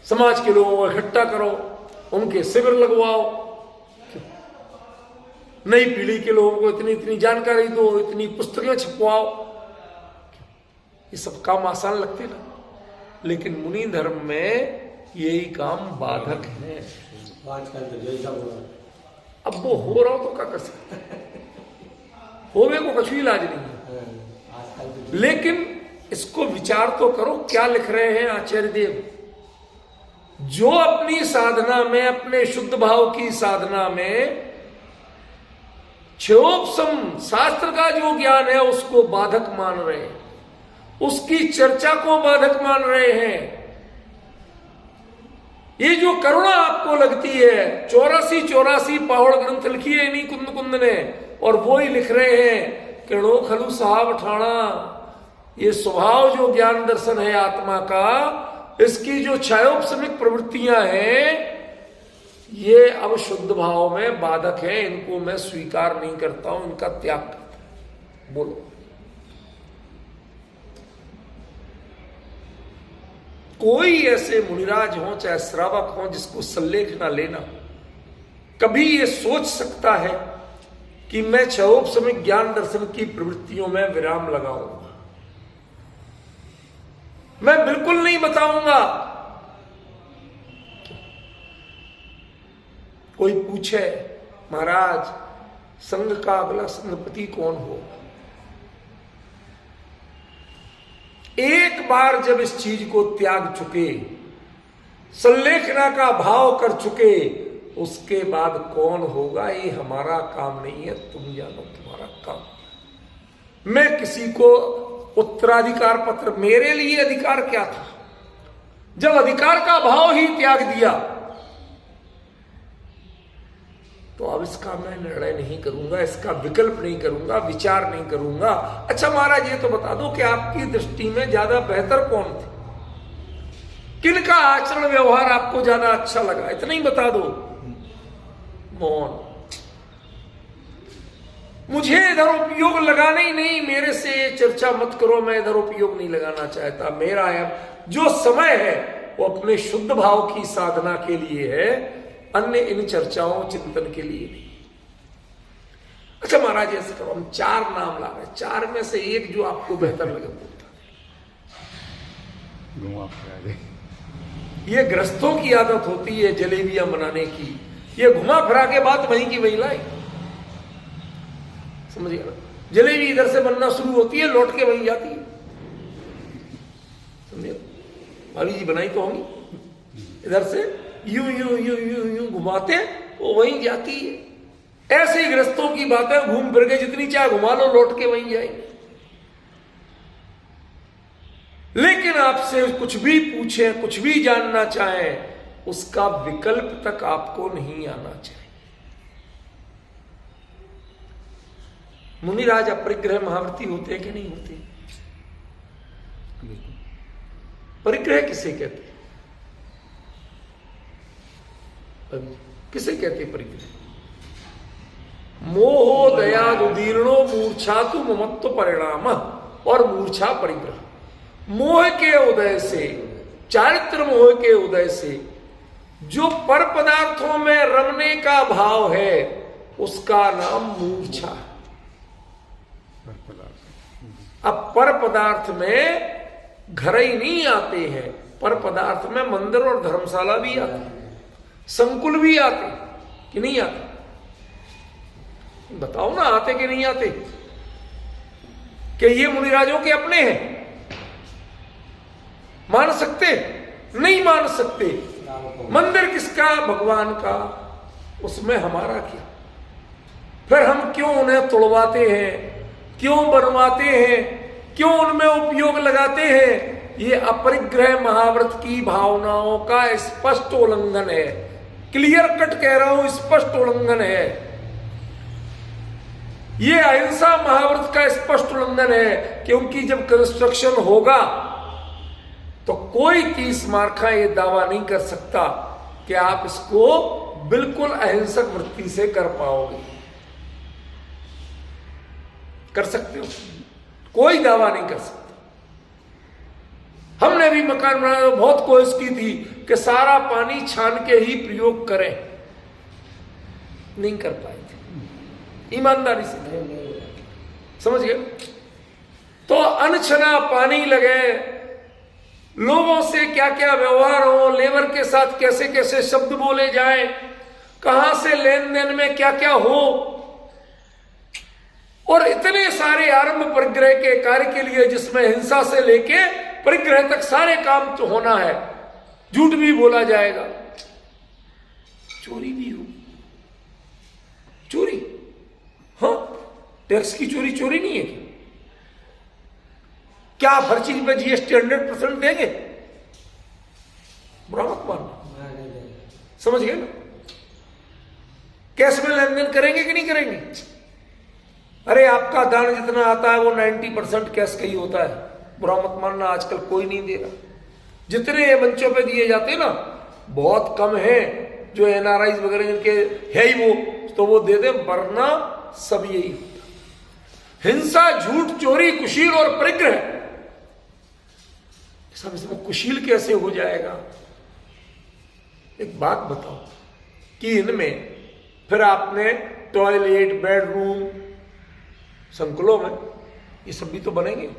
समाज के लोगों को इकट्ठा करो, उनके शिविर लगवाओ, नई पीढ़ी के लोगों को इतनी इतनी जानकारी दो, इतनी पुस्तकें छपवाओ। ये सब काम आसान लगते ना, लेकिन मुनि धर्म में यही काम बाधक है। अब वो हो रहा हो तो क्या कर सकते, होवे को कुछ भी इलाज नहीं है। लेकिन इसको विचार तो करो, क्या लिख रहे हैं आचार्य देव? जो अपनी साधना में, अपने शुद्ध भाव की साधना में क्षोभसम शास्त्र का जो ज्ञान है उसको बाधक मान रहे हैं, उसकी चर्चा को बाधक मान रहे हैं। ये जो करुणा आपको लगती है, 84 पहाड़ ग्रंथ लिखी है इन्हीं कुंद कुंद ने, और वो ही लिख रहे हैं किरणों खलु साहब ठाणा। ये स्वभाव जो ज्ञान दर्शन है आत्मा का, इसकी जो छायोपशमिक प्रवृत्तियां हैं, ये अब शुद्ध भाव में बाधक है। इनको मैं स्वीकार नहीं करता हूं, इनका त्याग करता हूं। बोलो, कोई ऐसे मुनिराज हो चाहे श्रावक हो जिसको संलेख ना लेना, कभी ये सोच सकता है कि मैं छायोपशमिक ज्ञान दर्शन की प्रवृत्तियों में विराम लगाऊंगा? मैं बिल्कुल नहीं बताऊंगा। कोई पूछे, महाराज संघ का अगला संघपति कौन हो? एक बार जब इस चीज को त्याग चुके, संलेखना का भाव कर चुके, उसके बाद कौन होगा ये हमारा काम नहीं है, तुम जानो तुम्हारा काम। मैं किसी को उत्तराधिकार पत्र, मेरे लिए अधिकार क्या था? जब अधिकार का भाव ही त्याग दिया तो अब इसका मैं निर्णय नहीं करूंगा, इसका विकल्प नहीं करूंगा, विचार नहीं करूंगा। अच्छा महाराज ये तो बता दो कि आपकी दृष्टि में ज्यादा बेहतर कौन थे? किनका आचरण व्यवहार आपको ज्यादा अच्छा लगा? इतना ही बता दो। मौन। मुझे इधर उपयोग लगाना ही नहीं, मेरे से चर्चा मत करो, मैं इधर उपयोग नहीं लगाना चाहता। मेरा जो समय है वो अपने शुद्ध भाव की साधना के लिए है, अन्य इन चर्चाओं चिंतन के लिए नहीं। अच्छा महाराज ऐसे करो, हम 4 नाम ला रहे, 4 में से एक जो आपको बेहतर लगे बोलता। ये ग्रस्तों की आदत होती है जलेबियां बनाने की, ये घुमा फिरा के बात वहीं की वहीं लाई। समझिए ना, जलेबी इधर से बनना शुरू होती है, लौट के वहीं जाती है। समझिए, भाभी जी बनाई तो होंगी, इधर से यूं यूं यूं यूं यूं घुमाते वो वहीं जाती है। ऐसे ही ग्रस्तों की बातें घूम फिर के जितनी चाहे घुमा लो, लौट के वहीं जाएंगे। लेकिन आपसे कुछ भी पूछे, कुछ भी जानना चाहें, उसका विकल्प तक आपको नहीं आना चाहिए। मुनिराज अपरिग्रह महाव्रती होते हैं कि नहीं होते? परिग्रह किसे कहते हैं? किसे कहते हैं परिग्रह? मोहो दयादुदीर्णो मूर्छा तु ममत्व परिणाम और मूर्छा परिग्रह। मोह के उदय से, चारित्र मोह के उदय से जो पर पदार्थों में रमने का भाव है उसका नाम मूर्छा है। अब पर पदार्थ में घर ही नहीं आते हैं, पर पदार्थ में मंदिर और धर्मशाला भी आते हैं, संकुल भी आते कि नहीं आते? बताओ ना, आते कि नहीं आते? कि ये मुनिराजों के अपने हैं? मान सकते? नहीं मान सकते। मंदिर किसका? भगवान का। उसमें हमारा क्या? फिर हम क्यों उन्हें तोड़वाते हैं, क्यों बनवाते हैं, क्यों उनमें उपयोग लगाते हैं? ये अपरिग्रह महाव्रत की भावनाओं का स्पष्ट उल्लंघन है। क्लियर कट कह रहा हूं, स्पष्ट उल्लंघन है। ये अहिंसा महाव्रत का स्पष्ट उल्लंघन है, क्योंकि जब कंस्ट्रक्शन होगा तो कोई 30 मार्खा ये दावा नहीं कर सकता कि आप इसको बिल्कुल अहिंसक वृत्ति से कर पाओगे। कर सकते हो? कोई दावा नहीं कर सकता। हमने भी मकान बनाया, बहुत कोशिश की थी कि सारा पानी छान के ही प्रयोग करें, नहीं कर पाए थे, ईमानदारी से। समझ गए? तो अनछना पानी लगे, लोगों से क्या क्या व्यवहार हो, लेबर के साथ कैसे कैसे शब्द बोले जाएं, कहां से लेन देन में क्या क्या हो, और इतने सारे आरंभ परिग्रह के कार्य के लिए जिसमें हिंसा से लेके परिग्रह तक सारे काम तो होना है। झूठ भी बोला जाएगा, चोरी भी हो, चोरी, हाँ, टैक्स की चोरी चोरी नहीं है क्या? आप हर चीज पे जीएसटी 100% देंगे? बुरा मत मानना। समझ गए ना? कैश में लेन देन करेंगे कि नहीं करेंगे? अरे आपका दान जितना आता है वो 90% कैश का ही होता है। बुरा मत मानना, आजकल कोई नहीं दे रहा। जितने ये मंचों पे दिए जाते ना, बहुत कम है जो एनआरआई वगैरह जिनके है ही वो, तो वो दे दे, वरना सब यही होता। हिंसा, झूठ, चोरी, कुशील और परिग्रह, सब इसमें कुशील कैसे हो जाएगा? एक बात बताओ कि इनमें फिर आपने टॉयलेट, बेडरूम, संकुलों में ये सब भी तो बनेंगे।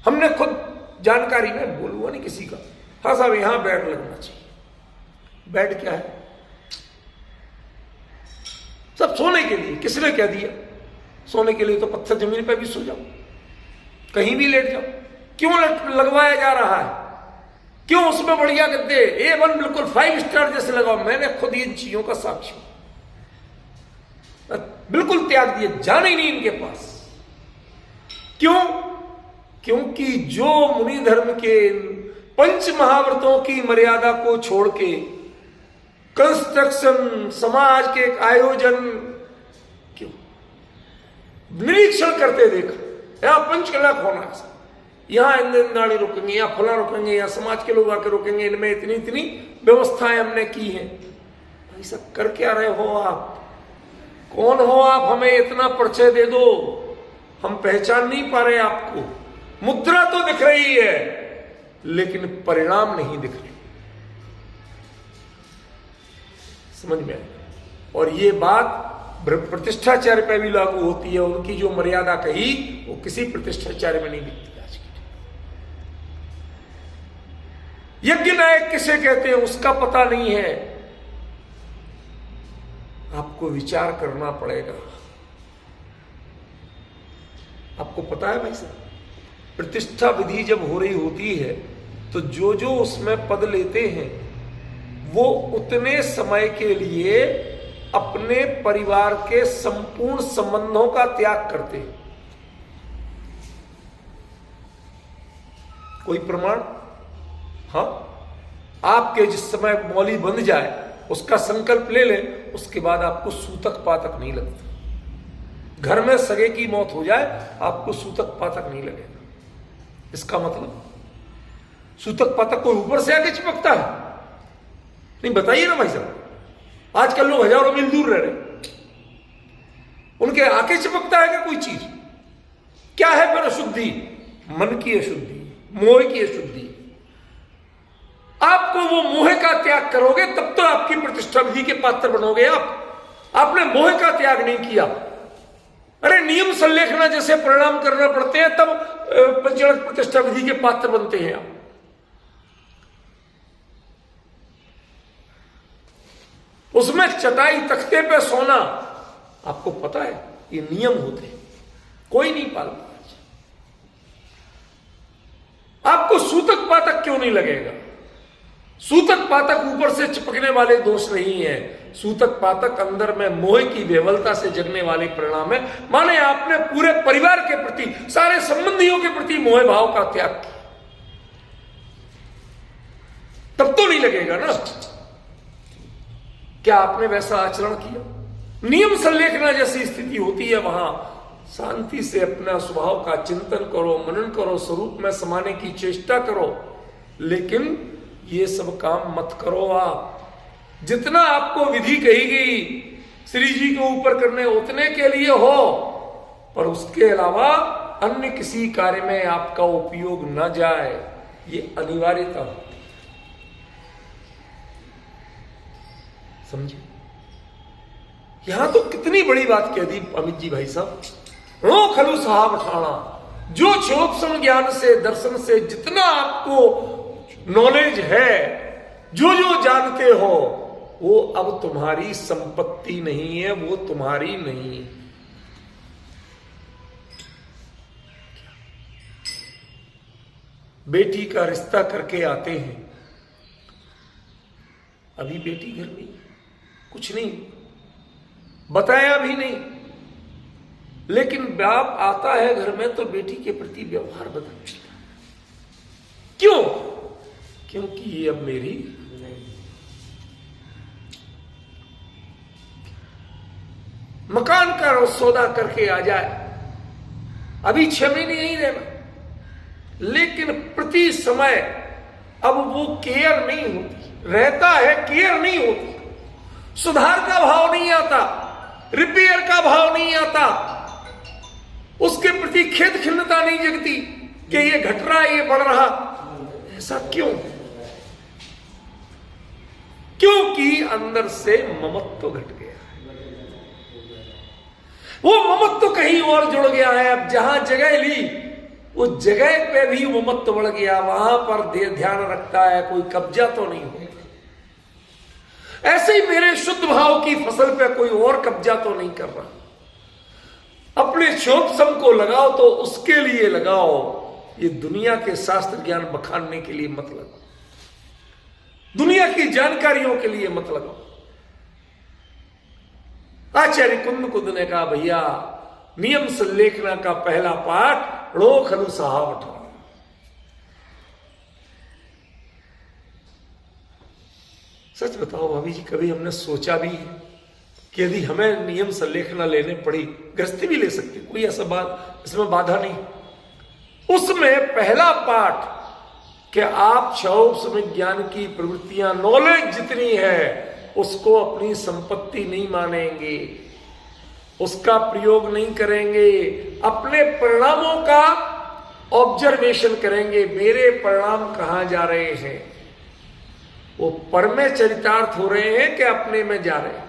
हमने खुद जानकारी में बोलूंगा नहीं किसी का, हाँ साहब यहां बेड लगना चाहिए। बेड क्या है? सब सोने के लिए। किसने कह दिया? सोने के लिए तो पत्थर जमीन पे भी सो जाओ, कहीं भी लेट जाओ। क्यों लगवाया जा रहा है? क्यों उसमें बढ़िया गद्दे A1 बिल्कुल 5 स्टार जैसे लगाओ? मैंने खुद इन चीजों का साक्षी हूं, बिल्कुल त्याग दिए, जाने ही नहीं इनके पास। क्यों? क्योंकि जो मुनि धर्म के पंच महाव्रतों की मर्यादा को छोड़ के कंस्ट्रक्शन, समाज के एक आयोजन, क्यों निरीक्षण करते देखा यहां पंचकला होना है, यहां इंद्राणी रुकेंगे, यहां फला रुकेंगे, यहां समाज के लोग आकर रुकेंगे, इनमें इतनी इतनी व्यवस्थाएं हमने की हैं। भाई सब कर क्या रहे हो आप? कौन हो आप? हमें इतना परिचय दे दो, हम पहचान नहीं पा रहे आपको। मुद्रा तो दिख रही है लेकिन परिणाम नहीं दिख रहे। समझ में आए? और ये बात प्रतिष्ठाचार्य पे भी लागू होती है। उनकी जो मर्यादा कही वो किसी प्रतिष्ठाचार्य में नहीं दिखती आज की। यज्ञ नायक किसे कहते हैं उसका पता नहीं है, आपको विचार करना पड़ेगा। आपको पता है भाई साहब, प्रतिष्ठा विधि जब हो रही होती है तो जो जो उसमें पद लेते हैं वो उतने समय के लिए अपने परिवार के संपूर्ण संबंधों का त्याग करते हैं। कोई प्रमाण? हाँ, आपके जिस समय मौली बंध जाए उसका संकल्प ले लें, उसके बाद आपको सूतक पातक नहीं लगता। घर में सगे की मौत हो जाए आपको सूतक पातक नहीं लगेगा। इसका मतलब सूतक पातक कोई ऊपर से आके चिपकता है? नहीं, बताइए ना भाई साहब। आजकल लोग हजारों मील दूर रह रहे, उनके आके चिपकता है क्या कोई चीज? क्या है फिर अशुद्धि? मन की अशुद्धि, मोह की अशुद्धि। आपको वो मोह का त्याग करोगे तब तो आपकी प्रतिष्ठा विधि के पात्र बनोगे आप। आपने मोह का त्याग नहीं किया। अरे नियम संलेखना जैसे परिणाम करना पड़ते हैं तब पंचगणक प्रतिष्ठा विधि के पात्र बनते हैं आप। उसमें चटाई तख्ते पे सोना, आपको पता है ये नियम होते हैं, कोई नहीं पालता। आपको सूतक पातक क्यों नहीं लगेगा? सूतक पातक ऊपर से चिपकने वाले दोष नहीं है। सूतक पातक अंदर में मोह की बेवलता से जगने वाले परिणाम है। माने आपने पूरे परिवार के प्रति, सारे संबंधियों के प्रति मोह भाव का त्याग किया, तब तो नहीं लगेगा ना। क्या आपने वैसा आचरण किया? नियम संलेखना जैसी स्थिति होती है वहां शांति से अपना स्वभाव का चिंतन करो, मनन करो, स्वरूप में समाने की चेष्टा करो, लेकिन ये सब काम मत करो। आप जितना आपको विधि कही गई श्री जी के ऊपर करने उतने के लिए हो, पर उसके अलावा अन्य किसी कार्य में आपका उपयोग न जाए, ये अनिवार्यता होती। समझे? यहां तो कितनी बड़ी बात कह दी अमित जी भाई साहब। रो खलु साहब ठाणा, जो क्षोभसम ज्ञान से, दर्शन से जितना आपको नॉलेज है, जो जो जानते हो, वो अब तुम्हारी संपत्ति नहीं है, वो तुम्हारी नहीं है। बेटी का रिश्ता करके आते हैं, अभी बेटी घर में कुछ नहीं बताया भी नहीं, लेकिन बाप आता है घर में तो बेटी के प्रति व्यवहार बदल जाता है। क्यों? क्योंकि ये अब मेरी मकान का सौदा करके आ जाए, अभी 6 महीने यहीं रहना, लेकिन प्रति समय अब वो केयर नहीं होती, रहता है केयर नहीं होती, सुधार का भाव नहीं आता, रिपेयर का भाव नहीं आता, उसके प्रति खेद खिन्नता नहीं जगती कि ये घट रहा, ये बढ़ रहा। ऐसा क्यों? क्योंकि अंदर से ममत्व घट गया, वो ममत्व कहीं और जुड़ गया है। अब जहां जगह ली उस जगह पे भी ममत्व बढ़ गया, वहां पर ध्यान रखता है, कोई कब्जा तो नहीं हो। ऐसे ही मेरे शुद्ध भाव की फसल पे कोई और कब्जा तो नहीं कर रहा। अपने क्षोभसम को लगाओ तो उसके लिए लगाओ, ये दुनिया के शास्त्र ज्ञान बखानने के लिए मत लगाओ, दुनिया की जानकारियों के लिए मत लगाओ। आचार्य कुंद कुंद ने कहा, भैया नियम संलेखना का पहला पाठ रो खलु साहब उठा। सच बताओ भाभी जी, कभी हमने सोचा भी कि यदि हमें नियम संलेखना लेने पड़ी, गृहस्थी भी ले सकती, कोई ऐसा बात इसमें बाधा नहीं। उसमें पहला पाठ कि आप क्षोभ ज्ञान की प्रवृत्तियां, नॉलेज जितनी है उसको अपनी संपत्ति नहीं मानेंगे, उसका प्रयोग नहीं करेंगे, अपने परिणामों का ऑब्जर्वेशन करेंगे, मेरे परिणाम कहां जा रहे हैं, वो पर में चरितार्थ हो रहे हैं कि अपने में जा रहे हैं।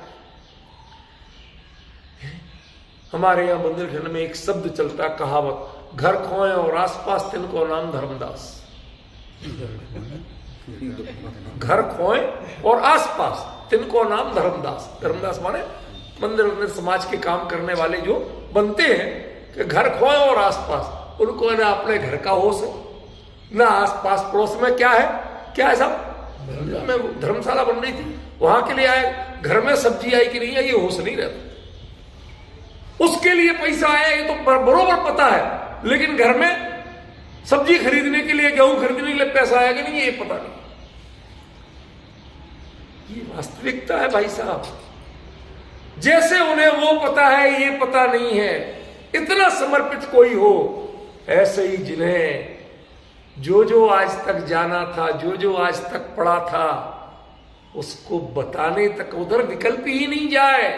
हमारे यहां बुंदेलखंड में एक शब्द चलता, कहावत, घर खोए और आसपास तिनको नाम धर्मदास। घर खोए और आसपास तिनको नाम धर्मदास। धर्मदास माने मंदिर समाज के काम करने वाले जो बनते हैं, कि घर खोए और आसपास, उनको ना अपने घर का होश है, ना आसपास पड़ोस में क्या है, क्या है साहब, में धर्मशाला बन रही थी, वहां के लिए आए, घर में सब्जी आई कि नहीं आई, ये होश नहीं रहता। उसके लिए पैसा आया ये तो बरोबर पता है, लेकिन घर में सब्जी खरीदने के लिए, गेहूं खरीदने के लिए पैसा आया कि नहीं, ये पता नहीं। ये वास्तविकता है भाई साहब। जैसे उन्हें वो पता है, ये पता नहीं है, इतना समर्पित कोई हो, ऐसे ही जिन्हें जो जो आज तक जाना था, जो जो आज तक पढ़ा था, उसको बताने तक उधर विकल्प ही नहीं जाए।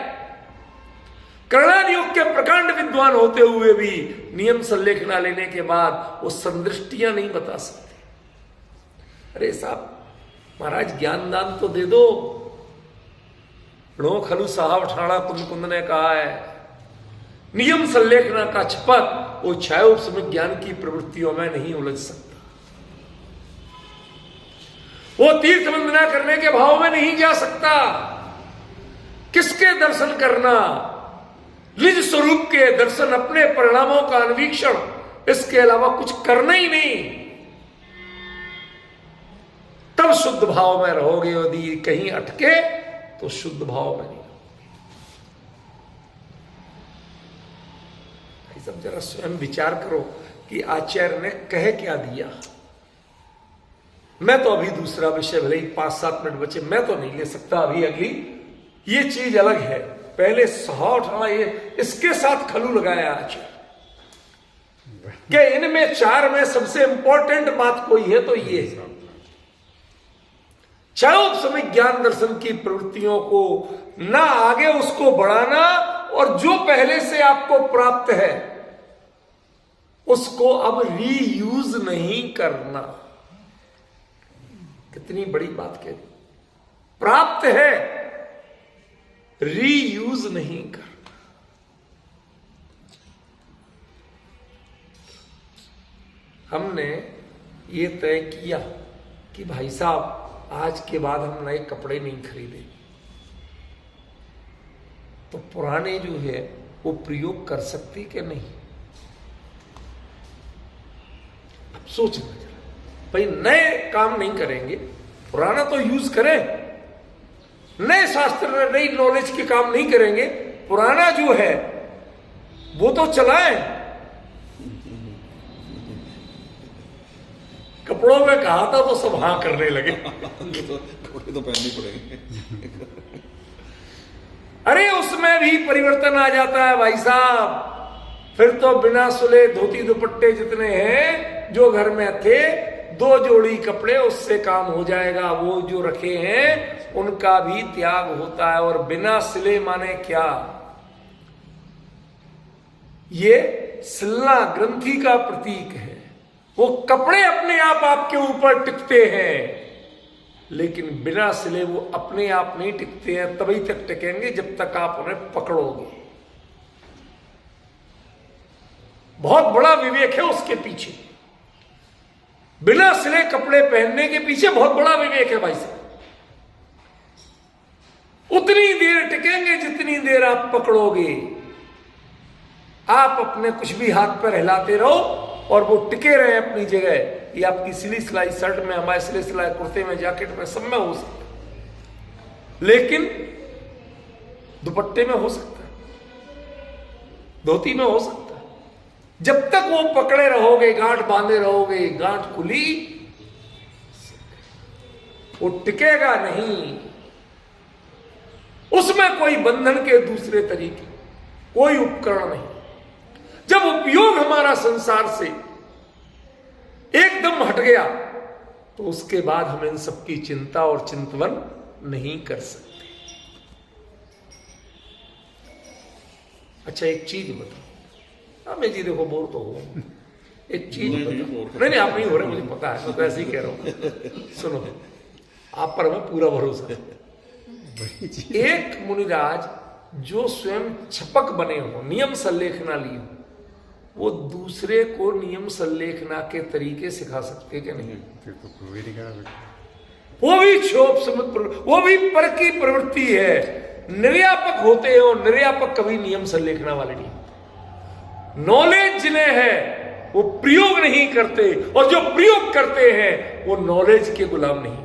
कर्णान युग के प्रकांड विद्वान होते हुए भी नियम संलेखना लेने के बाद वो संदृष्टियां नहीं बता सकते। अरे साहब, महाराज ज्ञान दान तो दे दो। लो खलु साहब ठाणा कुंद कुंद ने कहा है, नियम संलेखना का छपक वो छायोपसमिक ज्ञान की प्रवृत्तियों में नहीं उलझ सकता। वो तीर्थ वंदना करने के भाव में नहीं जा सकता। किसके दर्शन करना? निज स्वरूप के दर्शन, अपने परिणामों का अन्वीक्षण, इसके अलावा कुछ करना ही नहीं। तब शुद्ध भाव में रहोगे। यदि कहीं अटके तो शुद्ध भाव में नहीं रहोगे। सब जरा स्वयं विचार करो कि आचार्य ने कह क्या दिया। मैं तो अभी दूसरा विषय, भले ही 5-7 मिनट बचे, मैं तो नहीं ले सकता अभी अगली, ये चीज अलग है। पहले सहा उठाना, ये इसके साथ खलू लगाया आचार्य कि इनमें 4 में सबसे इंपॉर्टेंट बात कोई है तो ये है, छायोपसमिक ज्ञान दर्शन की प्रवृत्तियों को ना आगे उसको बढ़ाना, और जो पहले से आपको प्राप्त है उसको अब रीयूज नहीं करना। कितनी बड़ी बात कह दी। प्राप्त है, रीयूज नहीं करना। हमने ये तय किया कि भाई साहब आज के बाद हम नए कपड़े नहीं खरीदेंगे, तो पुराने जो है वो प्रयोग कर सकते कि नहीं। अब सोचना जरा, भाई नए काम नहीं करेंगे, पुराना तो यूज करें। नए शास्त्र, नई नॉलेज के काम नहीं करेंगे, पुराना जो है वो तो चलाएं। कपड़ों में कहा था तो सब हाँ करने लगे। कपड़े तो पहनने पड़ेंगे। अरे उसमें भी परिवर्तन आ जाता है भाई साहब। फिर तो बिना सुले धोती दुपट्टे जितने हैं जो घर में थे, 2 जोड़ी कपड़े, उससे काम हो जाएगा। वो जो रखे हैं उनका भी त्याग होता है। और बिना सिले माने क्या? ये सिलना ग्रंथि का प्रतीक है। वो कपड़े अपने आप आपके ऊपर टिकते हैं, लेकिन बिना सिले वो अपने आप नहीं टिकते हैं। तभी तक टिकेंगे जब तक आप उन्हें पकड़ोगे। बहुत बड़ा विवेक है उसके पीछे। बिना सिले कपड़े पहनने के पीछे बहुत बड़ा विवेक है भाई साहब। उतनी देर टिकेंगे जितनी देर आप पकड़ोगे। आप अपने कुछ भी हाथ पर हिलाते रहो और वो टिके रहे अपनी जगह। ये आपकी सिली सिलाई शर्ट में, हमारे सिली सिलाई कुर्ते में, जैकेट में, सब में हो सकता है, लेकिन दुपट्टे में हो सकता है, धोती में हो सकता है। जब तक वो पकड़े रहोगे, गांठ बांधे रहोगे, गांठ खुली, वो टिकेगा नहीं। उसमें कोई बंधन के दूसरे तरीके, कोई उपकरण नहीं। जब उपयोग हमारा संसार से एकदम हट गया तो उसके बाद हम इन सबकी चिंता और चिंतवन नहीं कर सकते। अच्छा एक चीज बताओ। मैं जी देखो बोर तो हो, एक चीज बताओ। नहीं आप नहीं हो रहे, मुझे पता है, मैं तो ऐसे ही कह रहा हूं। सुनो, आप पर हमें पूरा भरोसा है। एक मुनिराज जो स्वयं छपक बने हो, नियम संलेखना ली हो, वो दूसरे को नियम संलेखना के तरीके सिखा सकते कि नहीं? वो भी क्षोभ समझ, वो भी पर की प्रवृत्ति है। निर्यापक होते हो, निर्यापक कभी नियम संलेखना वाले नहीं। नॉलेज जिन्हें है वो प्रयोग नहीं करते, और जो प्रयोग करते हैं वो नॉलेज के गुलाम नहीं।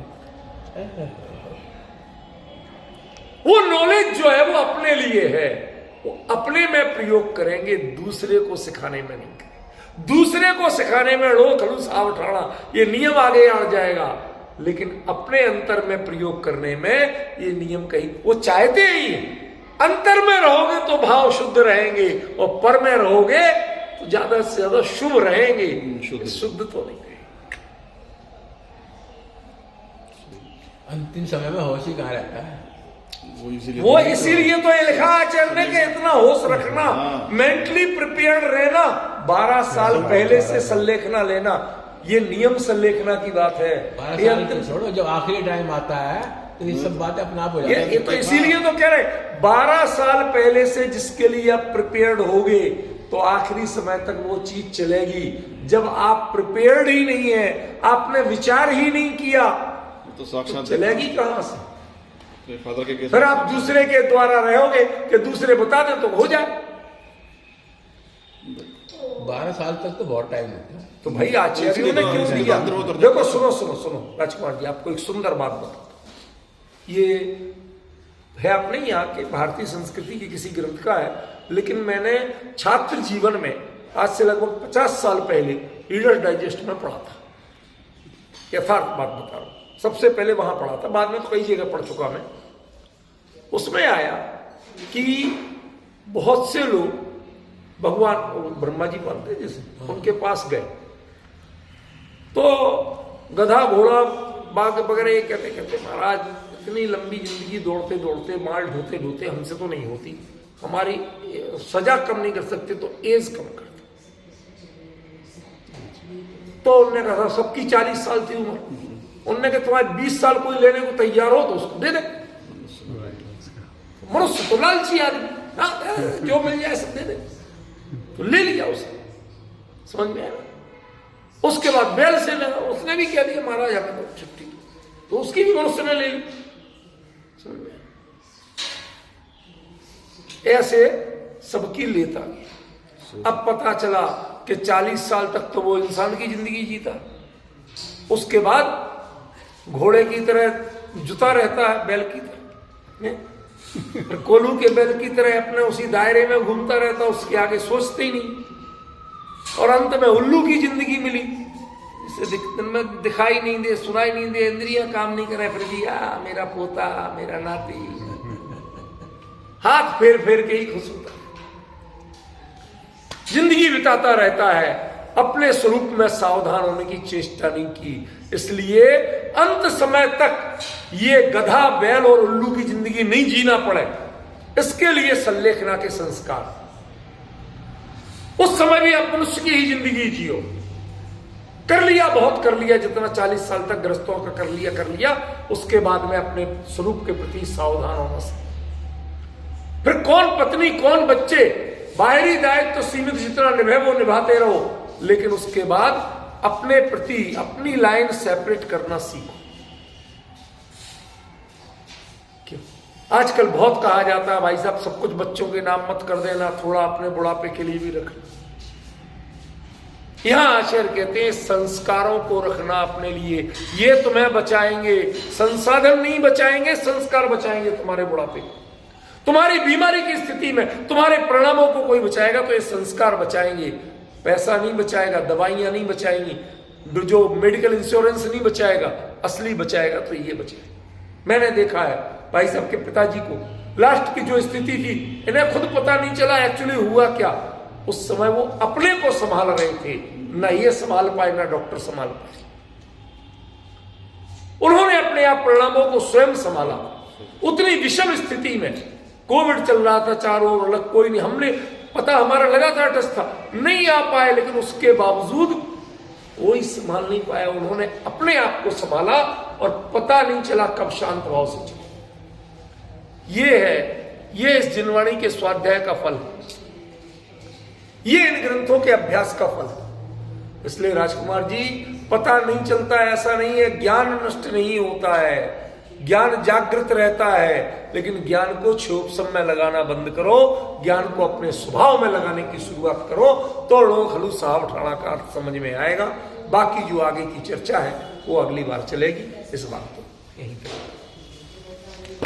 वो नॉलेज जो है वो अपने लिए है, वो अपने में प्रयोग करेंगे, दूसरे को सिखाने में नहीं करेंगे। दूसरे को सिखाने में लो खलू साव ठाणा, ये नियम आगे आ जाएगा, लेकिन अपने अंतर में प्रयोग करने में ये नियम कहीं वो चाहते ही हैं। अंतर में रहोगे तो भाव शुद्ध रहेंगे, और पर में रहोगे तो ज्यादा से ज्यादा शुभ रहेंगे, शुद्ध तो नहीं रहेंगे। अंतिम समय में होश ही कहाँ रहता है? वो इसीलिए तो ये लिखा आचार्य ने कि इतना होश रखना, मेंटली प्रिपेयर्ड रहना, 12 साल पहले से संलेखना लेना, ये नियम संलेखना की बात है। 12 ये साल अंतिम तो छोड़ो, जब आखिरी टाइम आता है तो ये सब बातें अपने आप हो जाती ये तो इसीलिए तो कह रहे 12 साल पहले से जिसके लिए आप प्रिपेयर्ड होगे तो आखिरी समय तक वो चीज चलेगी। जब आप प्रिपेयर्ड ही नहीं है, आपने विचार ही नहीं किया, तो साक्षात चलेगी कहां से? फादर के केस फिर आप दूसरे के द्वारा रहोगे कि दूसरे बता दें तो हो जाए। 12 साल तक तो बहुत टाइम होता है। तो भाई आचार्यों ने क्यों दिया? देखो सुनो सुनो सुनो राजकुमार जी, आपको एक सुंदर बात बताता हूं। ये है अपने यहाँ के भारतीय संस्कृति के किसी ग्रंथ का है, लेकिन मैंने छात्र जीवन में आज से लगभग 50 साल पहले रीडर्स डाइजेस्ट में पढ़ा था। यथार्थ बात बता रहा हूं, सबसे पहले वहां पढ़ा था, बाद में तो कई जगह पढ़ चुका मैं। उसमें आया कि बहुत से लोग भगवान ब्रह्मा जी मानते हैं जैसे, उनके पास गए तो गधा घोड़ा बाघ वगैरह ये कहते कहते महाराज इतनी लंबी जिंदगी दौड़ते दौड़ते माल ढोते ढोते हमसे तो नहीं होती, हमारी सजा कम नहीं कर सकते तो एज कम कर दो। तो उन्होंने कहा सबकी 40 साल थी उम्र, उन्होंने कहा तुम्हारे 20 साल कोई लेने को तैयार हो तो उसको दे दे। मनुष्य तो लालची आदमी, जो मिल जाए सब दे दे, तो ले लिया उसने। समझ में आया? उसके बाद बैल से लगा, उसने भी कह दिया महाराज हमें तो छुट्टी, तो उसकी भी मनुष्य ने ले ली। समझ में? ऐसे सबकी लेता गया। अब पता चला कि 40 साल तक तो वो इंसान की जिंदगी जीता, उसके बाद घोड़े की तरह जुता रहता है, बैल की तरह, फिर कोल्हू के बैल की तरह अपने उसी दायरे में घूमता रहता, उसके आगे सोचते ही नहीं, और अंत में उल्लू की जिंदगी मिली, जिसे में दिखाई नहीं दे, सुनाई नहीं दे, इंद्रियां काम नहीं करे, फिर भी मेरा पोता मेरा नाती, हाथ फेर फेर के ही खुश होता है, जिंदगी बिताता रहता है, अपने स्वरूप में सावधान होने की चेष्टा नहीं की। इसलिए अंत समय तक ये गधा बैल और उल्लू की जिंदगी नहीं जीना पड़े, इसके लिए संलेखना के संस्कार। उस समय भी आप मनुष्य की ही जिंदगी जियो, कर लिया बहुत कर लिया, जितना 40 साल तक ग्रस्तों का कर लिया, उसके बाद में अपने स्वरूप के प्रति सावधान होना से। फिर कौन पत्नी कौन बच्चे, बाहरी दायित्व तो सीमित जितना निभे वो निभाते रहो, लेकिन उसके बाद अपने प्रति अपनी लाइन सेपरेट करना सीखो। क्यों आजकल बहुत कहा जाता है भाई साहब सब कुछ बच्चों के नाम मत कर देना, थोड़ा अपने बुढ़ापे के लिए भी रखना। यहां आचार्य कहते हैं संस्कारों को रखना अपने लिए, ये तुम्हें बचाएंगे, संसाधन नहीं बचाएंगे, संस्कार बचाएंगे तुम्हारे बुढ़ापे। तुम्हारी बीमारी की स्थिति में तुम्हारे परिणामों को कोई बचाएगा तो ये संस्कार बचाएंगे। पैसा नहीं बचाएगा, दवाइयां नहीं बचाएंगी, जो मेडिकल इंश्योरेंस नहीं बचाएगा, असली बचाएगा तो ये बचाएगा। मैंने देखा है भाई साहब के पिताजी को, लास्ट की जो स्थिति थी, इन्हें खुद पता नहीं चला एक्चुअली हुआ क्या। उस समय वो अपने को संभाल रहे थे, ना ये संभाल पाए ना डॉक्टर संभाल पाए। उन्होंने अपने आप परिणामों को स्वयं संभाला। उतनी विषम स्थिति में कोविड चल रहा था चारों ओर, अलग कोई नहीं, हमने पता हमारा लगातार टेस्ट था, नहीं आ पाए, लेकिन उसके बावजूद कोई संभाल नहीं पाया। उन्होंने अपने आप को संभाला और पता नहीं चला कब शांत भाव से चले। ये है, ये इस जिनवाणी के स्वाध्याय का फल, ये इन ग्रंथों के अभ्यास का फल। इसलिए राजकुमार जी पता नहीं चलता ऐसा नहीं है, ज्ञान नष्ट नहीं होता है, ज्ञान जागृत रहता है, लेकिन ज्ञान को क्षोभ में लगाना बंद करो, ज्ञान को अपने स्वभाव में लगाने की शुरुआत करो, तो लोग खलू साहब ठाणा का अर्थ समझ में आएगा। बाकी जो आगे की चर्चा है वो अगली बार चलेगी। इस बात को यहीं तक